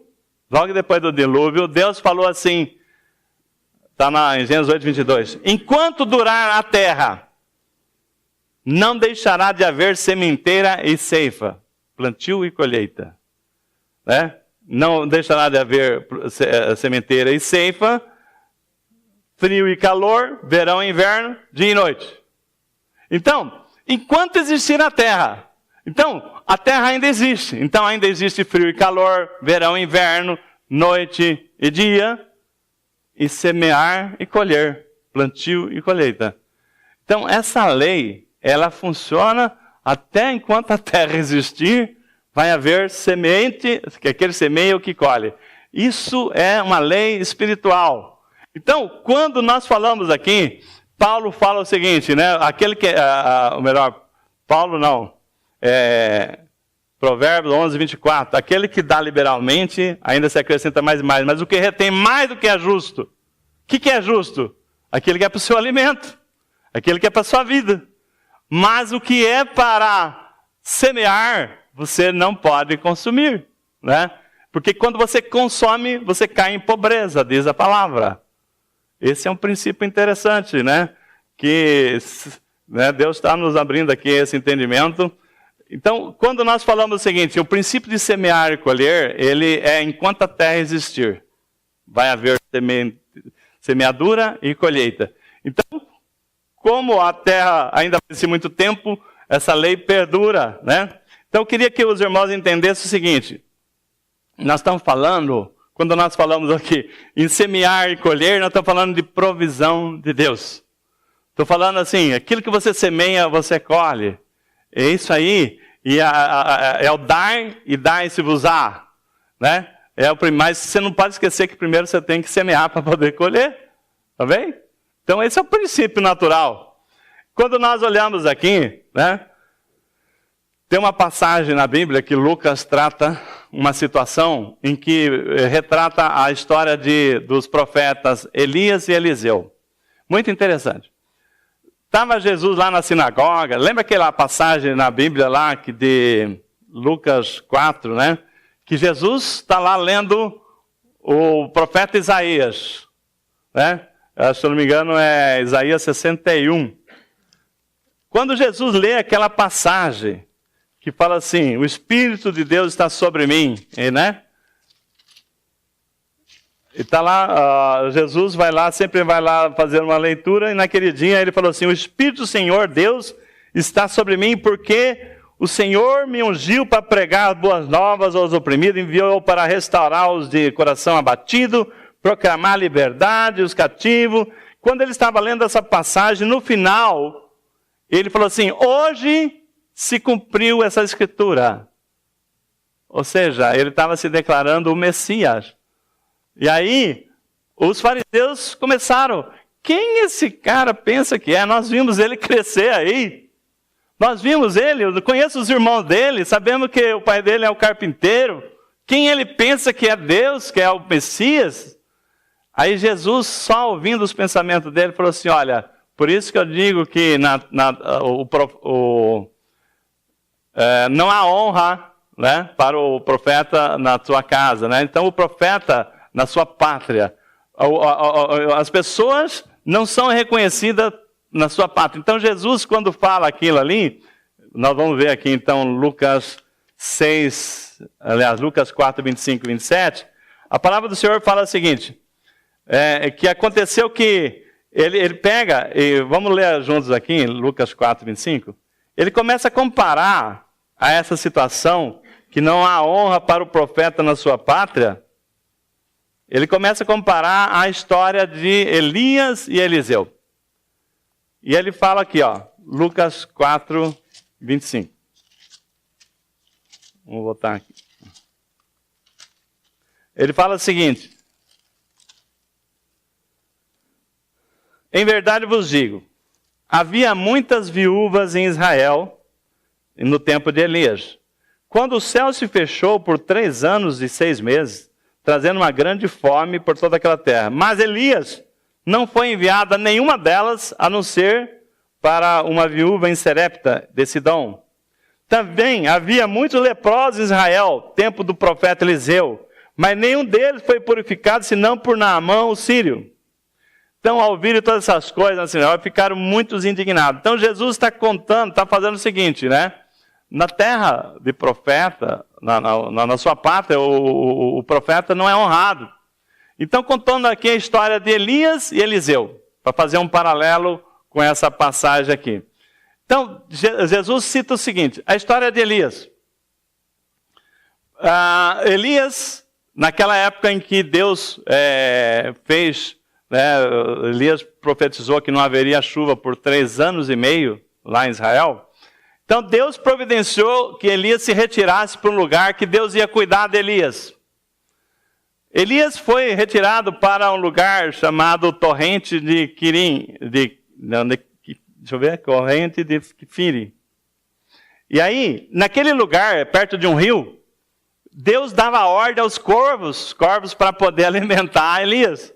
Deus falou assim, está em Gênesis 8, 22. Enquanto durar a terra, não deixará de haver sementeira e ceifa, plantio e colheita. Né? Não deixará de haver sementeira e ceifa, frio e calor, verão e inverno, dia e noite. Então, enquanto existir a terra, então, a terra ainda existe. Então, ainda existe frio e calor, verão e inverno, noite e dia, e semear e colher, plantio e colheita. Então, essa lei, ela funciona até enquanto a terra existir, vai haver semente, que aquele semeia o que colhe. Isso é uma lei espiritual. Então, quando nós falamos aqui, Paulo fala o seguinte, né? Aquele que, ou melhor, Paulo não, Provérbios 11, 24, aquele que dá liberalmente, ainda se acrescenta mais e mais, mas o que retém mais do que é justo. O que é justo? Aquele que é para o seu alimento, aquele que é para a sua vida. Mas o que é para semear, você não pode consumir, né? Porque quando você consome, você cai em pobreza, diz a palavra. Esse é um princípio interessante, né? Que Deus está nos abrindo aqui esse entendimento. Então, quando nós falamos o seguinte, o princípio de semear e colher, ele é enquanto a terra existir. Vai haver semeadura e colheita. Então, como a terra ainda vai ser muito tempo, essa lei perdura, né? Então, eu queria que os irmãos entendessem o seguinte. Nós estamos falando, quando nós falamos aqui em semear e colher, nós estamos falando de provisão de Deus. Estou falando assim, aquilo que você semeia, você colhe. É isso aí, e é o dar e dar-se-vos-á, né? Mas você não pode esquecer que primeiro você tem que semear para poder colher, tá bem? Então esse é o princípio natural. Quando nós olhamos aqui, né? Tem uma passagem na Bíblia que Lucas trata uma situação em que retrata a história dos profetas Elias e Eliseu. Muito interessante. Estava Jesus lá na sinagoga, lembra aquela passagem na Bíblia lá, de Lucas 4, né? Que Jesus está lá lendo o profeta Isaías, né? Se eu não me engano é Isaías 61. Quando Jesus lê aquela passagem, que fala assim, o Espírito de Deus está sobre mim, né? E está lá, Jesus sempre vai lá fazer uma leitura, e naquele dia ele falou assim, o Espírito do Senhor, Deus, está sobre mim, porque o Senhor me ungiu para pregar as boas novas aos oprimidos, enviou para restaurar os de coração abatido, proclamar liberdade aos cativos. Quando ele estava lendo essa passagem, no final, ele falou assim, hoje se cumpriu essa escritura. Ou seja, ele estava se declarando o Messias. E aí, os fariseus começaram, quem esse cara pensa que é? Nós vimos ele crescer aí. Nós vimos ele, eu conheço os irmãos dele, sabemos que o pai dele é o carpinteiro. Quem ele pensa que é Deus, que é o Messias? Aí Jesus, só ouvindo os pensamentos dele, falou assim, olha, por isso que eu digo que não há honra, né, para o profeta na sua casa, né? Então o profeta na sua pátria, as pessoas não são reconhecidas na sua pátria. Então Jesus, quando fala aquilo ali, nós vamos ver aqui então Lucas 4, 25 e 27, a palavra do Senhor fala o seguinte, que aconteceu que ele pega, e vamos ler juntos aqui, Lucas 4, 25, ele começa a comparar a essa situação, que não há honra para o profeta na sua pátria. Ele começa a comparar a história de Elias e Eliseu. E ele fala aqui, Lucas 4, 25. Vamos voltar aqui. Ele fala o seguinte, em verdade vos digo, havia muitas viúvas em Israel no tempo de Elias. Quando o céu se fechou por 3 anos e 6 meses, trazendo uma grande fome por toda aquela terra. Mas Elias não foi enviado a nenhuma delas, a não ser para uma viúva em Serepta, de Sidom. Também havia muitos leprosos em Israel, tempo do profeta Eliseu, mas nenhum deles foi purificado, senão por Naamã, o sírio. Então, ao ouvir todas essas coisas, assim, ficaram muito indignados. Então, Jesus está contando, está fazendo o seguinte, né? Na terra de profeta, na sua pátria, o profeta não é honrado. Então, contando aqui a história de Elias e Eliseu, para fazer um paralelo com essa passagem aqui. Então, Jesus cita o seguinte, a história de Elias. Elias, naquela época em que Deus fez, né, Elias profetizou que não haveria chuva por 3 anos e meio lá em Israel. Então Deus providenciou que Elias se retirasse para um lugar que Deus ia cuidar de Elias. Elias foi retirado para um lugar chamado Torrente de Quirim, Corrente de Quifiri. E aí, naquele lugar, perto de um rio, Deus dava ordem aos corvos para poder alimentar Elias.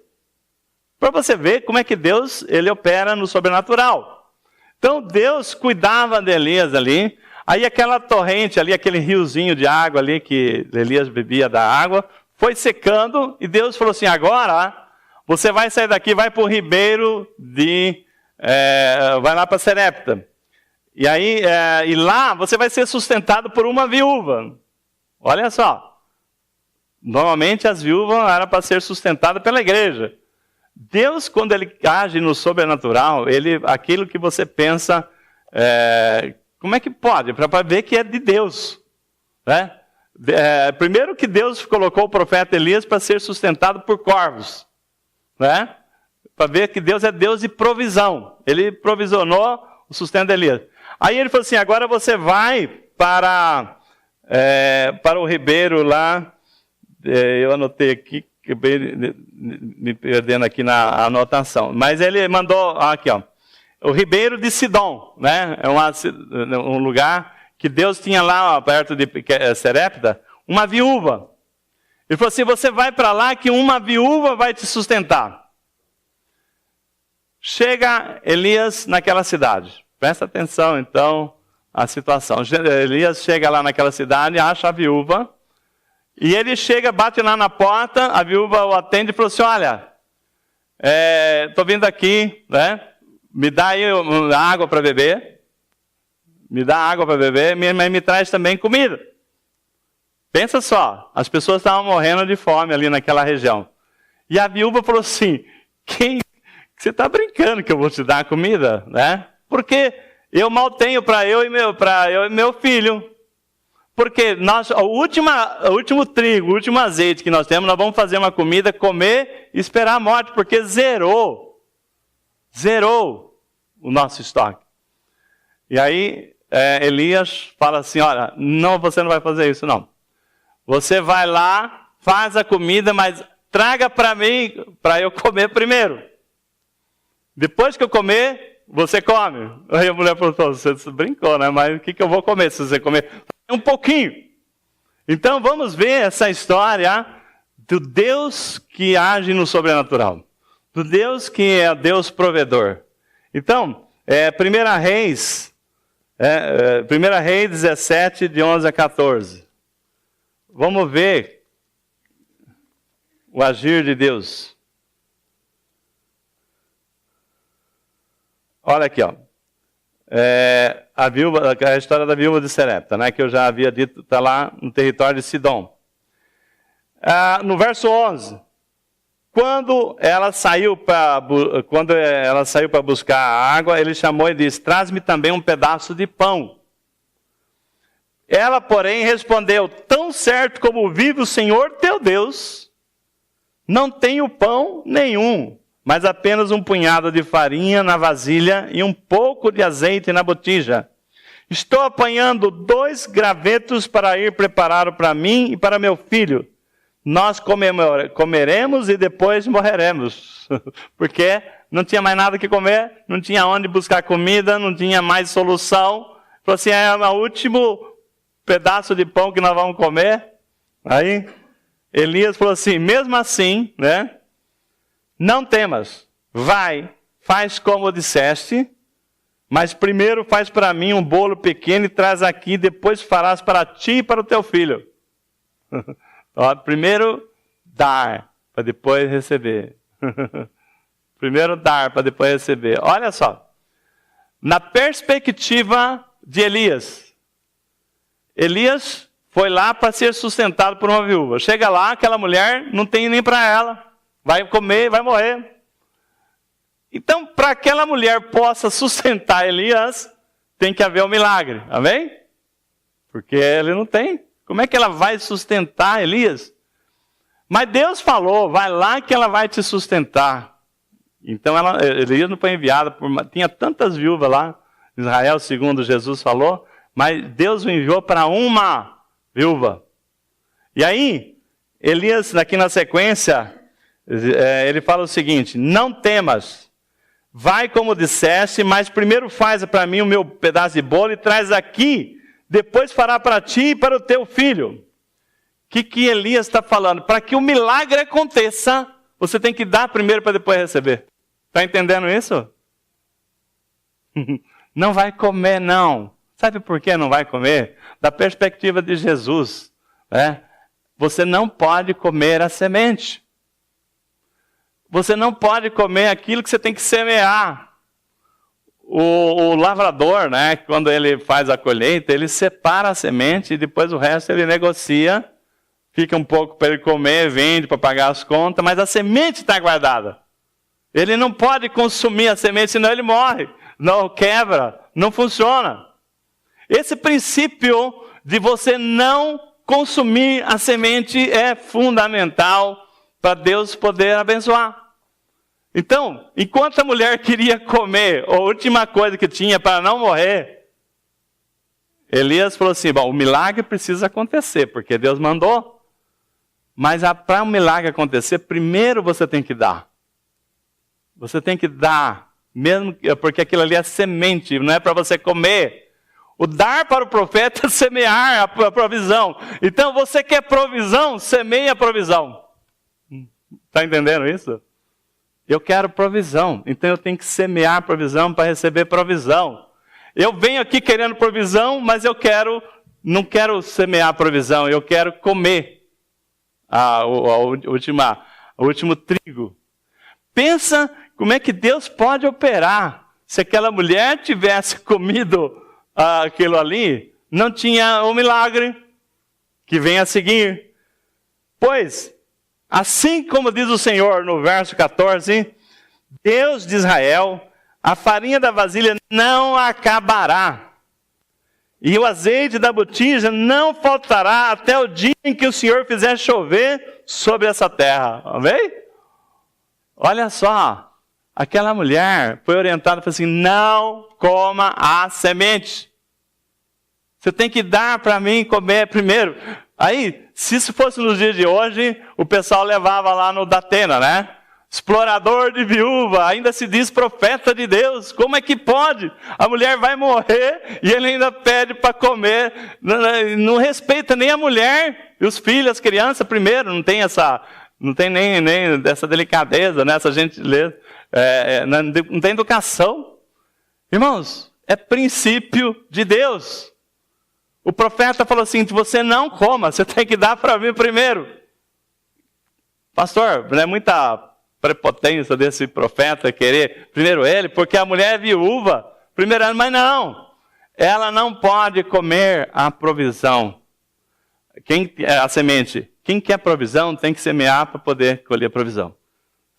Para você ver como é que Deus ele opera no sobrenatural. Então Deus cuidava de Elias ali. Aí aquela torrente ali, aquele riozinho de água ali que Elias bebia da água, foi secando e Deus falou assim, agora você vai sair daqui, vai para o ribeiro vai lá para Serepta. E aí, e lá você vai ser sustentado por uma viúva. Olha só. Normalmente as viúvas eram para ser sustentadas pela igreja. Deus, quando Ele age no sobrenatural, aquilo que você pensa, como é que pode? Para ver que é de Deus. Né? Primeiro que Deus colocou o profeta Elias para ser sustentado por corvos. Né? Para ver que Deus é Deus de provisão. Ele provisionou o sustento de Elias. Aí ele falou assim, agora você vai para o ribeiro lá, eu anotei aqui, me perdendo aqui na anotação. Mas ele mandou, aqui ó, o ribeiro de Sidom, né? É um lugar que Deus tinha lá, perto de Serepta, uma viúva. Ele falou assim, você vai para lá que uma viúva vai te sustentar. Chega Elias naquela cidade. Presta atenção, então, à situação. Elias chega lá naquela cidade, acha a viúva, e ele chega, bate lá na porta, a viúva o atende e falou assim, olha, estou vindo aqui, né? Me dá aí água para beber, mas me traz também comida. Pensa só, as pessoas estavam morrendo de fome ali naquela região. E a viúva falou assim, você está brincando que eu vou te dar comida? Né? Porque eu mal tenho para eu e meu filho. Porque o último trigo, o último azeite que nós temos, nós vamos fazer uma comida, comer e esperar a morte, porque zerou o nosso estoque. E aí Elias fala assim, olha, não, você não vai fazer isso não. Você vai lá, faz a comida, mas traga para mim, para eu comer primeiro. Depois que eu comer, você come. Aí a mulher perguntou, você brincou, né? Mas o que eu vou comer se você comer? Um pouquinho. Então vamos ver essa história do Deus que age no sobrenatural. Do Deus que é Deus provedor. Então, 1 Reis 17, de 11 a 14. Vamos ver o agir de Deus. Olha aqui, ó. A história da viúva de Serepta, né, que eu já havia dito, está lá no território de Sidom. No verso 11, quando ela saiu para buscar a água, ele chamou e disse, traz-me também um pedaço de pão. Ela, porém, respondeu, tão certo como vive o Senhor teu Deus, não tenho pão nenhum, mas apenas um punhado de farinha na vasilha e um pouco de azeite na botija. Estou apanhando 2 gravetos para ir preparar para mim e para meu filho. Nós comeremos e depois morreremos. Porque não tinha mais nada que comer, não tinha onde buscar comida, não tinha mais solução. Falou assim, é o último pedaço de pão que nós vamos comer. Aí Elias falou assim, mesmo assim, né? Não temas, vai, faz como disseste, mas primeiro faz para mim um bolo pequeno e traz aqui, depois farás para ti e para o teu filho. Primeiro dar, para depois receber. Primeiro dar para depois receber. Olha só. Na perspectiva de Elias. Elias foi lá para ser sustentado por uma viúva. Chega lá, aquela mulher não tem nem para ela. Vai comer, vai morrer. Então, para que aquela mulher possa sustentar Elias, tem que haver um milagre. Amém? Porque ele não tem. Como é que ela vai sustentar Elias? Mas Deus falou, vai lá que ela vai te sustentar. Então, Elias não foi enviada, tinha tantas viúvas lá, em Israel, segundo Jesus falou, mas Deus o enviou para uma viúva. E aí, Elias, aqui na sequência, ele fala o seguinte: não temas, vai como disseste, mas primeiro faz para mim o meu pedaço de bolo e traz aqui, depois fará para ti e para o teu filho. O que Elias está falando? Para que o milagre aconteça, você tem que dar primeiro para depois receber. Está entendendo isso? Não vai comer, não. Sabe por que não vai comer? Da perspectiva de Jesus. Você não pode comer a semente. Você não pode comer aquilo que você tem que semear. O lavrador, quando ele faz a colheita, ele separa a semente e depois o resto ele negocia. Fica um pouco para ele comer, vende para pagar as contas, mas a semente está guardada. Ele não pode consumir a semente, senão ele morre. Não quebra, não funciona. Esse princípio de você não consumir a semente é fundamental para Deus poder abençoar. Então, enquanto a mulher queria comer a última coisa que tinha para não morrer, Elias falou assim: bom, o milagre precisa acontecer, porque Deus mandou. Mas para um milagre acontecer, primeiro você tem que dar. Você tem que dar, mesmo porque aquilo ali é semente, não é para você comer. O dar para o profeta é semear a provisão. Então, você quer provisão, semeia a provisão. Está entendendo isso? Eu quero provisão, então eu tenho que semear provisão para receber provisão. Eu venho aqui querendo provisão, mas não quero semear provisão, eu quero comer o último trigo. Pensa como é que Deus pode operar. Se aquela mulher tivesse comido aquilo ali, não tinha o milagre que vem a seguir. Pois, assim como diz o Senhor no verso 14, Deus de Israel, a farinha da vasilha não acabará, e o azeite da botija não faltará até o dia em que o Senhor fizer chover sobre essa terra. Amém? Olha só, aquela mulher foi orientada, falou assim: não coma a semente. Você tem que dar para mim comer primeiro. Aí, se isso fosse nos dias de hoje, o pessoal levava lá no Datena, explorador de viúva, ainda se diz profeta de Deus. Como é que pode? A mulher vai morrer e ele ainda pede para comer. Não respeita nem a mulher e os filhos, as crianças primeiro. Não tem nem essa delicadeza, essa gentileza. Não tem educação. Irmãos, é princípio de Deus. O profeta falou assim: você não coma, você tem que dar para mim primeiro. Pastor, não é muita prepotência desse profeta querer primeiro ele, porque a mulher é viúva, primeiro ano, mas não. Ela não pode comer a provisão. A semente. Quem quer provisão tem que semear para poder colher a provisão.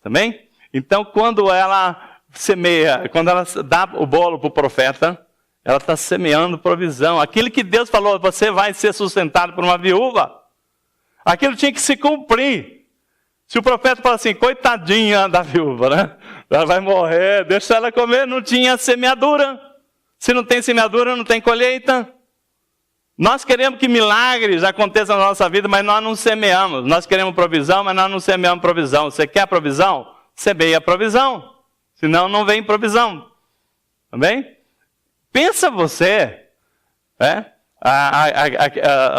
Também? Então, quando ela semeia, quando ela dá o bolo para o profeta, ela está semeando provisão. Aquilo que Deus falou: você vai ser sustentado por uma viúva. Aquilo tinha que se cumprir. Se o profeta fala assim: coitadinha da viúva, ela vai morrer, deixa ela comer, não tinha semeadura. Se não tem semeadura, não tem colheita. Nós queremos que milagres aconteçam na nossa vida, mas nós não semeamos. Nós queremos provisão, mas nós não semeamos provisão. Você quer provisão? Semeia a provisão. Senão não vem provisão. Também? Pensa você,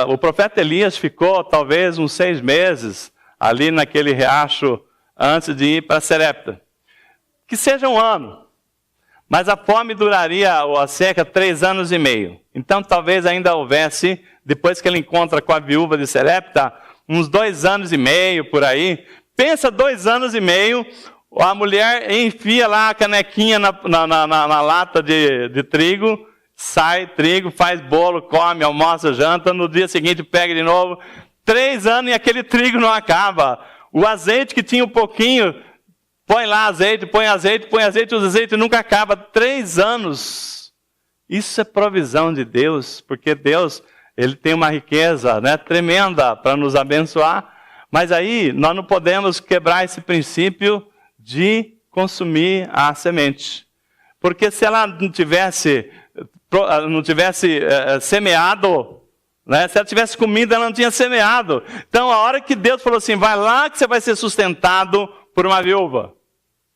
o profeta Elias ficou talvez uns 6 meses ali naquele riacho antes de ir para Serepta. Que seja 1 ano. Mas a fome duraria, a seca, 3 anos e meio. Então talvez ainda houvesse, depois que ele encontra com a viúva de Serepta, uns 2 anos e meio por aí. Pensa 2 anos e meio, A mulher enfia lá a canequinha na lata de trigo, sai trigo, faz bolo, come, almoça, janta, no dia seguinte pega de novo. 3 anos e aquele trigo não acaba. O azeite que tinha um pouquinho, põe lá azeite, o azeite nunca acaba. 3 anos. Isso é provisão de Deus, porque Deus, Ele tem uma riqueza, né, tremenda para nos abençoar. Mas aí nós não podemos quebrar esse princípio de consumir a semente. Porque se ela não tivesse semeado, né? Se ela tivesse comido, ela não tinha semeado. Então a hora que Deus falou assim, vai lá que você vai ser sustentado por uma viúva.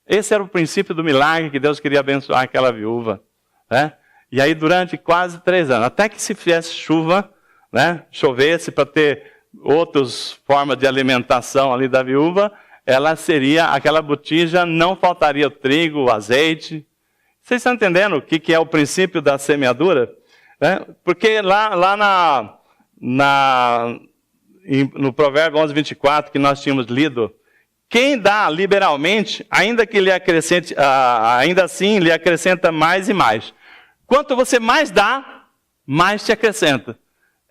Esse era o princípio do milagre que Deus queria abençoar aquela viúva. Né? E aí durante quase 3 anos, até que se fizesse chuva, né? Chovesse para ter outras formas de alimentação ali da viúva, ela seria, aquela botija, não faltaria o trigo, o azeite. Vocês estão entendendo o que é o princípio da semeadura? Porque lá no Provérbio 11:24, que nós tínhamos lido, quem dá liberalmente, ainda que lhe acrescente, ainda assim lhe acrescenta mais e mais. Quanto você mais dá, mais te acrescenta.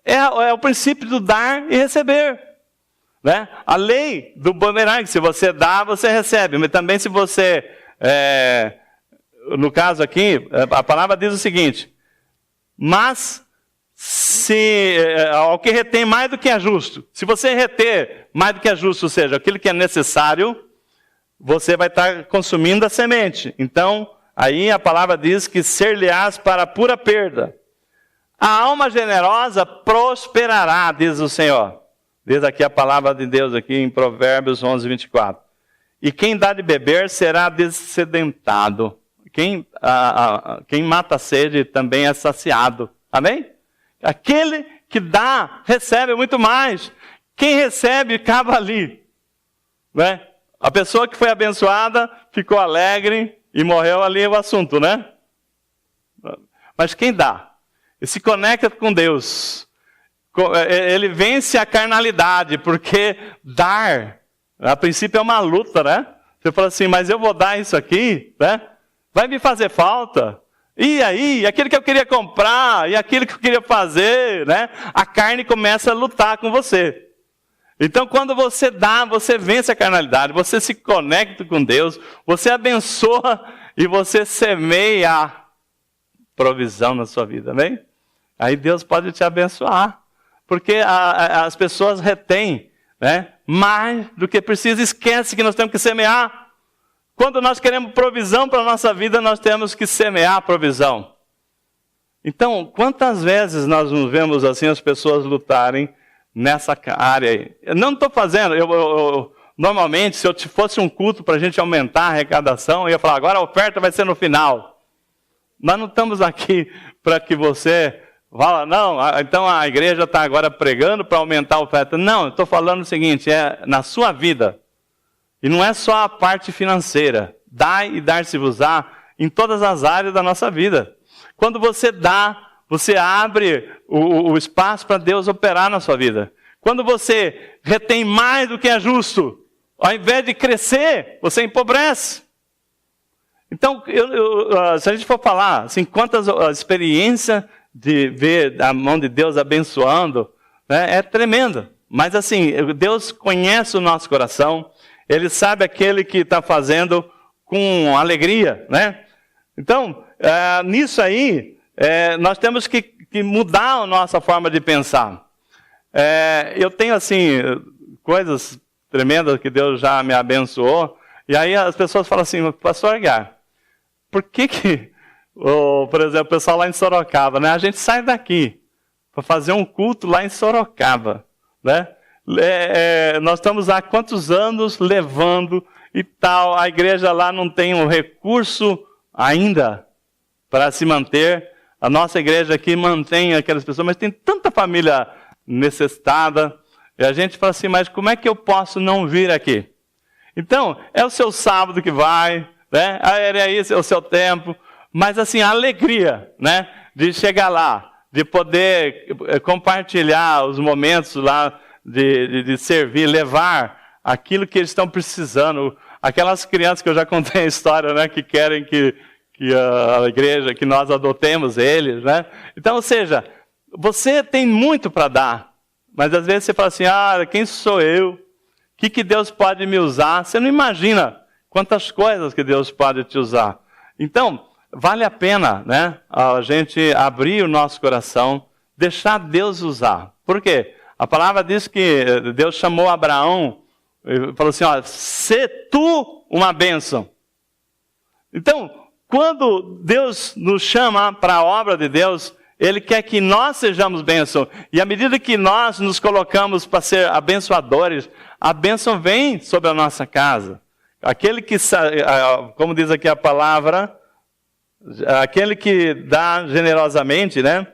É o princípio do dar e receber. Né? A lei do bumerangue, se você dá, você recebe. Mas também se você, no caso aqui, a palavra diz o seguinte, mas ao que retém mais do que é justo, se você reter mais do que é justo, ou seja, aquilo que é necessário, você vai estar consumindo a semente. Então, aí a palavra diz que ser-lhe-ás para pura perda. A alma generosa prosperará, diz o Senhor. Diz aqui a palavra de Deus, aqui em Provérbios 11:24. E quem dá de beber será dessedentado. Quem mata a sede também é saciado. Amém? Aquele que dá, recebe muito mais. Quem recebe, acaba ali. Né? A pessoa que foi abençoada, ficou alegre e morreu ali o assunto, né? Mas quem dá, e se conecta com Deus, ele vence a carnalidade, porque dar, a princípio é uma luta, né? Você fala assim, mas eu vou dar isso aqui, né? Vai me fazer falta. E aí, aquilo que eu queria comprar, e aquilo que eu queria fazer, né? A carne começa a lutar com você. Então, quando você dá, você vence a carnalidade, você se conecta com Deus, você abençoa e você semeia provisão na sua vida, amém? Aí Deus pode te abençoar. Porque as pessoas retêm, né, mais do que precisa, esquece que nós temos que semear. Quando nós queremos provisão para a nossa vida, nós temos que semear a provisão. Então, quantas vezes nós nos vemos assim as pessoas lutarem nessa área aí? Eu não estou fazendo, normalmente, se eu fosse um culto para a gente aumentar a arrecadação, eu ia falar, agora a oferta vai ser no final. Nós não estamos aqui para que você fala, não, então a igreja está agora pregando para aumentar a oferta. Não, eu estou falando o seguinte, é na sua vida. E não é só a parte financeira. Dai e dar-se-vos-á em todas as áreas da nossa vida. Quando você dá, você abre o espaço para Deus operar na sua vida. Quando você retém mais do que é justo, ao invés de crescer, você empobrece. Então, se a gente for falar, assim, quantas experiências de ver a mão de Deus abençoando, né, é tremenda. Mas assim, Deus conhece o nosso coração, Ele sabe aquele que está fazendo com alegria, né? Então, nisso aí, nós temos que mudar a nossa forma de pensar. Eu tenho assim, coisas tremendas que Deus já me abençoou, e aí as pessoas falam assim, pastor Aguiar, por que por exemplo, o pessoal lá em Sorocaba, né? A gente sai daqui para fazer um culto lá em Sorocaba, né? Nós estamos há quantos anos levando e tal, a igreja lá não tem um recurso ainda para se manter. A nossa igreja aqui mantém aquelas pessoas, mas tem tanta família necessitada, e a gente fala assim, mas como é que eu posso não vir aqui? Então, é o seu sábado que vai, né? É isso, é o seu tempo. Mas assim, a alegria, né, de chegar lá, de poder compartilhar os momentos lá, de servir, levar aquilo que eles estão precisando, aquelas crianças que eu já contei a história, né, que querem que a igreja, que nós adotemos eles, né? Então, ou seja, você tem muito para dar, mas às vezes você fala assim, quem sou eu? O que Deus pode me usar? Você não imagina quantas coisas que Deus pode te usar. Então, vale a pena, né, a gente abrir o nosso coração, deixar Deus usar. Por quê? A palavra diz que Deus chamou Abraão e falou assim, sê tu uma bênção. Então, quando Deus nos chama para a obra de Deus, Ele quer que nós sejamos bênção. E à medida que nós nos colocamos para ser abençoadores, a bênção vem sobre a nossa casa. Aquele que, como diz aqui a palavra, aquele que dá generosamente, né?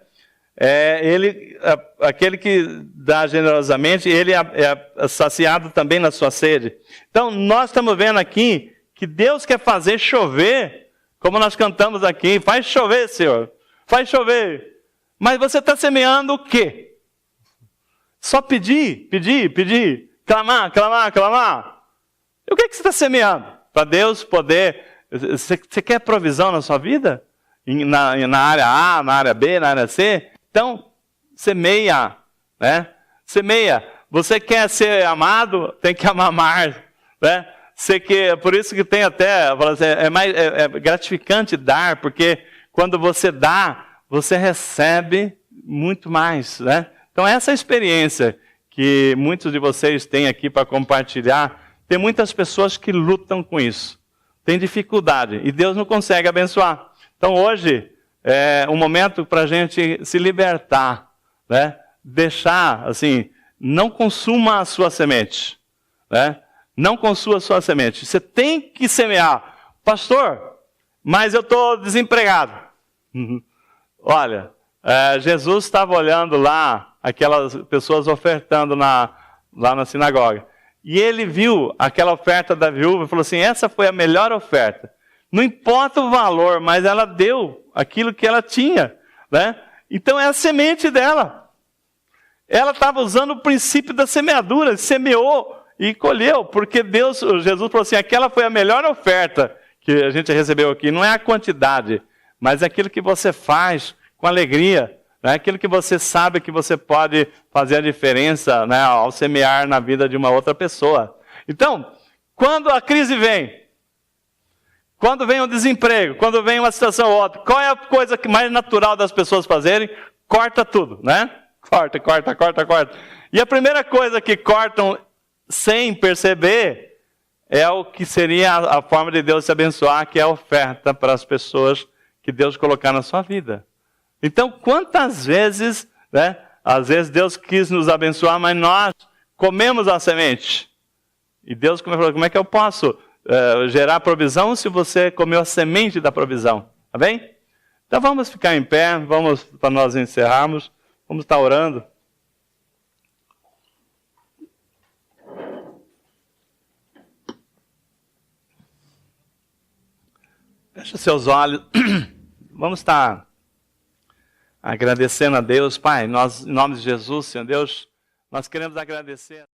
Aquele que dá generosamente, ele é saciado também na sua sede. Então, nós estamos vendo aqui que Deus quer fazer chover, como nós cantamos aqui, faz chover, Senhor, faz chover. Mas você está semeando o quê? Só pedir, clamar. E o que você está semeando? Para Deus poder... Você quer provisão na sua vida? Na área A, na área B, na área C? Então, semeia, né? Semeia. Você quer ser amado? Tem que amar mais, né? Por isso que tem até, é gratificante dar, porque quando você dá, você recebe muito mais, né? Então essa experiência que muitos de vocês têm aqui para compartilhar, tem muitas pessoas que lutam com isso, tem dificuldade, e Deus não consegue abençoar. Então hoje é um momento para a gente se libertar, né? Deixar, assim, não consuma a sua semente, né? Não consuma a sua semente. Você tem que semear. Pastor, mas eu estou desempregado. Olha, Jesus estava olhando lá, aquelas pessoas ofertando lá na sinagoga. E ele viu aquela oferta da viúva e falou assim, essa foi a melhor oferta. Não importa o valor, mas ela deu aquilo que ela tinha, né? Então é a semente dela. Ela estava usando o princípio da semeadura, semeou e colheu, porque Jesus falou assim, aquela foi a melhor oferta que a gente recebeu aqui. Não é a quantidade, mas é aquilo que você faz com alegria, né? Aquilo que você sabe que você pode fazer a diferença, né, ao semear na vida de uma outra pessoa. Então, quando a crise vem, quando vem o desemprego, quando vem uma situação ou outra, qual é a coisa mais natural das pessoas fazerem? Corta tudo, né? Corta. E a primeira coisa que cortam sem perceber é o que seria a forma de Deus se abençoar, que é a oferta para as pessoas que Deus colocar na sua vida. Então, quantas vezes, né? Às vezes Deus quis nos abençoar, mas nós comemos a semente. E Deus falou, como é que eu posso gerar provisão se você comeu a semente da provisão? Tá bem? Então vamos ficar em pé, para nós encerrarmos, vamos estar orando. Feche seus olhos, vamos estar agradecendo a Deus. Pai, nós, em nome de Jesus, Senhor Deus, nós queremos agradecer.